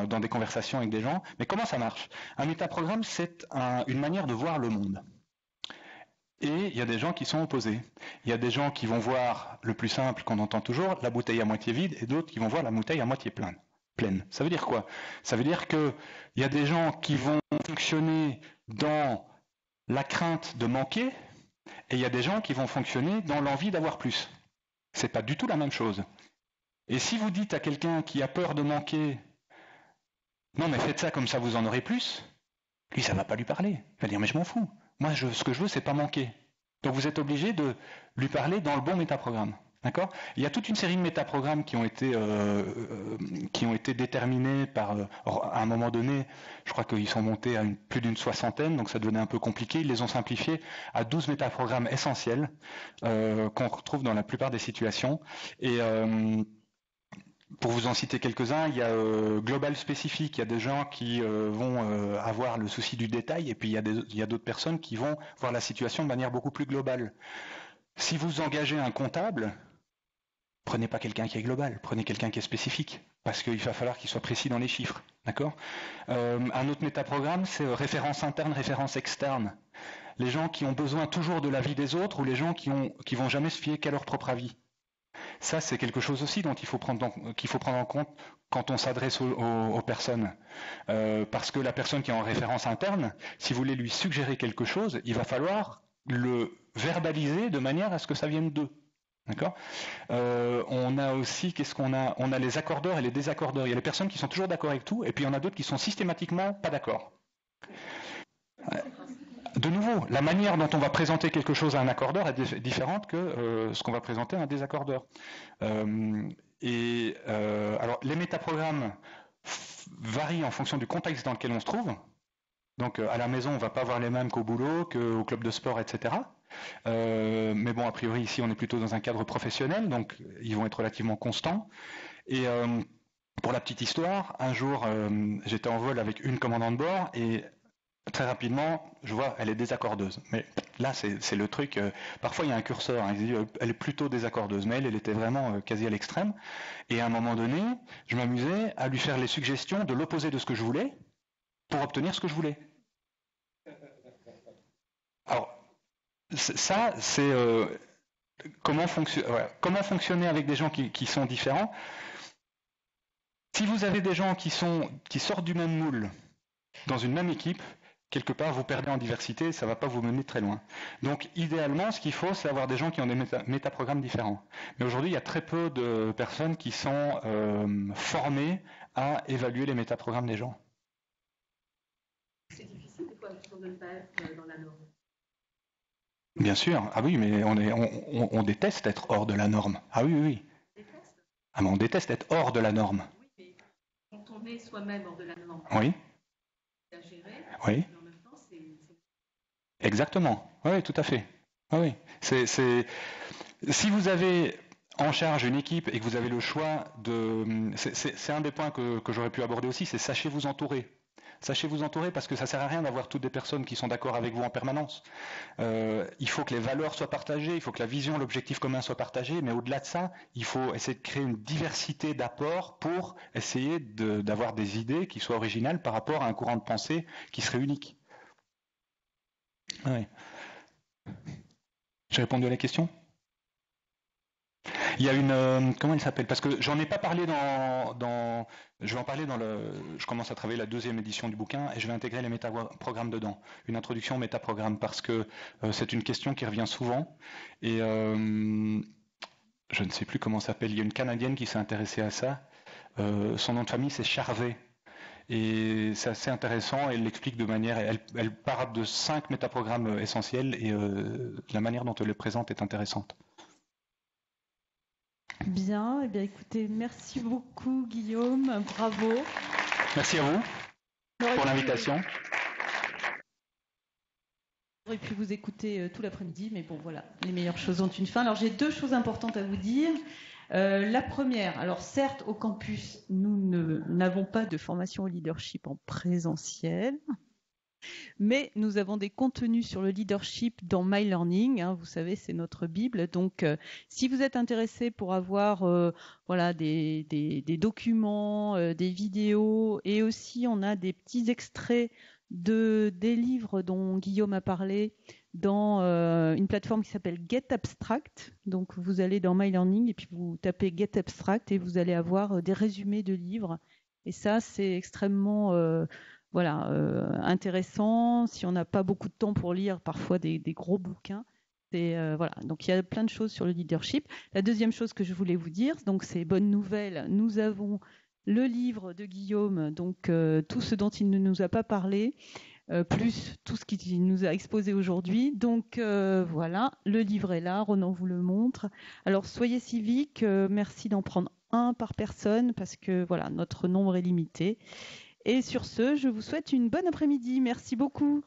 dans des conversations avec des gens. Mais comment ça marche? Un métaprogramme, c'est une manière de voir le monde. Et il y a des gens qui sont opposés. Il y a des gens qui vont voir le plus simple qu'on entend toujours, la bouteille à moitié vide, et d'autres qui vont voir la bouteille à moitié pleine. Ça veut dire quoi? Ça veut dire qu'il y a des gens qui vont fonctionner dans la crainte de manquer, et il y a des gens qui vont fonctionner dans l'envie d'avoir plus. C'est pas du tout la même chose. Et si vous dites à quelqu'un qui a peur de manquer, non mais faites ça comme ça vous en aurez plus, lui ça va pas lui parler. Il va dire mais je m'en fous. Moi ce que je veux c'est pas manquer. Donc vous êtes obligé de lui parler dans le bon métaprogramme. D'accord? Il y a toute une série de métaprogrammes qui ont été déterminés par, à un moment donné, je crois qu'ils sont montés à plus d'une soixantaine, donc ça devenait un peu compliqué. Ils les ont simplifiés à 12 métaprogrammes essentiels qu'on retrouve dans la plupart des situations. Et pour vous en citer quelques-uns, il y a global spécifique, il y a des gens qui vont avoir le souci du détail, et puis il y a d'autres personnes qui vont voir la situation de manière beaucoup plus globale. Si vous engagez un comptable, prenez pas quelqu'un qui est global, prenez quelqu'un qui est spécifique, parce qu'il va falloir qu'il soit précis dans les chiffres. D'accord? Un autre métaprogramme, c'est référence interne, référence externe. Les gens qui ont besoin toujours de l'avis des autres, ou les gens qui vont jamais se fier qu'à leur propre avis. Ça, c'est quelque chose aussi qu'il faut prendre en compte quand on s'adresse aux personnes. Parce que la personne qui est en référence interne, si vous voulez lui suggérer quelque chose, il va falloir le verbaliser de manière à ce que ça vienne d'eux. D'accord. On a aussi, qu'est-ce qu'on a? On a les accordeurs et les désaccordeurs. Il y a les personnes qui sont toujours d'accord avec tout, et puis il y en a d'autres qui sont systématiquement pas d'accord. De nouveau, la manière dont on va présenter quelque chose à un accordeur est différente que ce qu'on va présenter à un désaccordeur. Alors, les métaprogrammes varient en fonction du contexte dans lequel on se trouve. Donc, à la maison, on ne va pas avoir les mêmes qu'au boulot, qu'au club de sport, etc. Mais bon, a priori, ici, on est plutôt dans un cadre professionnel, donc ils vont être relativement constants. Et pour la petite histoire, un jour, j'étais en vol avec une commandante de bord et très rapidement, je vois, elle est désaccordeuse. Mais là, c'est le truc. Parfois, il y a un curseur. Hein, elle est plutôt désaccordeuse, mais elle était vraiment quasi à l'extrême. Et à un moment donné, je m'amusais à lui faire les suggestions de l'opposé de ce que je voulais pour obtenir ce que je voulais. Alors, ça, c'est comment fonctionner avec des gens qui sont différents. Si vous avez des gens qui sortent du même moule dans une même équipe, quelque part, vous perdez en diversité, ça ne va pas vous mener très loin. Donc, idéalement, ce qu'il faut, c'est avoir des gens qui ont des métaprogrammes différents. Mais aujourd'hui, il y a très peu de personnes qui sont formées à évaluer les métaprogrammes des gens. C'est difficile des fois de ne pas être dans la norme. Bien sûr. Ah oui, mais on déteste être hors de la norme. Ah oui, oui, oui. Ah, mais on déteste être hors de la norme. Oui, mais quand on est soi-même hors de la norme, oui. C'est à gérer, oui. Mais en même temps, c'est... Exactement. Oui, tout à fait. Oui. Si vous avez en charge une équipe et que vous avez le choix de... C'est un des points que j'aurais pu aborder aussi, c'est sachez vous entourer. Sachez vous entourer parce que ça ne sert à rien d'avoir toutes des personnes qui sont d'accord avec vous en permanence. Il faut que les valeurs soient partagées, il faut que la vision, l'objectif commun soit partagé, mais au-delà de ça, il faut essayer de créer une diversité d'apports pour essayer d'avoir des idées qui soient originales par rapport à un courant de pensée qui serait unique. Oui. J'ai répondu à la question ? Il y a une... comment elle s'appelle ? Parce que j'en ai pas parlé je vais en parler je commence à travailler la 2e édition du bouquin et je vais intégrer les métaprogrammes dedans. Une introduction aux métaprogrammes parce que c'est une question qui revient souvent. Et je ne sais plus comment ça s'appelle. Il y a une Canadienne qui s'est intéressée à ça. Son nom de famille, c'est Charvet. Et c'est assez intéressant. Elle l'explique de manière... Elle part de 5 métaprogrammes essentiels et la manière dont elle les présente est intéressante. Bien, eh bien écoutez, merci beaucoup Guillaume, bravo. Merci à vous pour l'invitation. J'aurais pu vous écouter tout l'après-midi, mais bon voilà, les meilleures choses ont une fin. Alors j'ai 2 choses importantes à vous dire. La première, alors certes au campus, nous n'avons pas de formation au leadership en présentiel. Mais nous avons des contenus sur le leadership dans My Learning. Hein, vous savez, c'est notre Bible. Donc, si vous êtes intéressé pour avoir des documents, des vidéos, et aussi on a des petits extraits des livres dont Guillaume a parlé dans une plateforme qui s'appelle Get Abstract. Donc, vous allez dans My Learning et puis vous tapez Get Abstract et vous allez avoir des résumés de livres. Et ça, c'est extrêmement... intéressant. Si on n'a pas beaucoup de temps pour lire parfois des gros bouquins, voilà. Donc il y a plein de choses sur le leadership. La deuxième chose que je voulais vous dire, donc c'est bonne nouvelle. Nous avons le livre de Guillaume, donc tout ce dont il ne nous a pas parlé, plus tout ce qu'il nous a exposé aujourd'hui. Donc voilà, le livre est là. Ronan vous le montre. Alors soyez civiques. Merci d'en prendre un par personne parce que voilà, notre nombre est limité. Et sur ce, je vous souhaite une bonne après-midi. Merci beaucoup.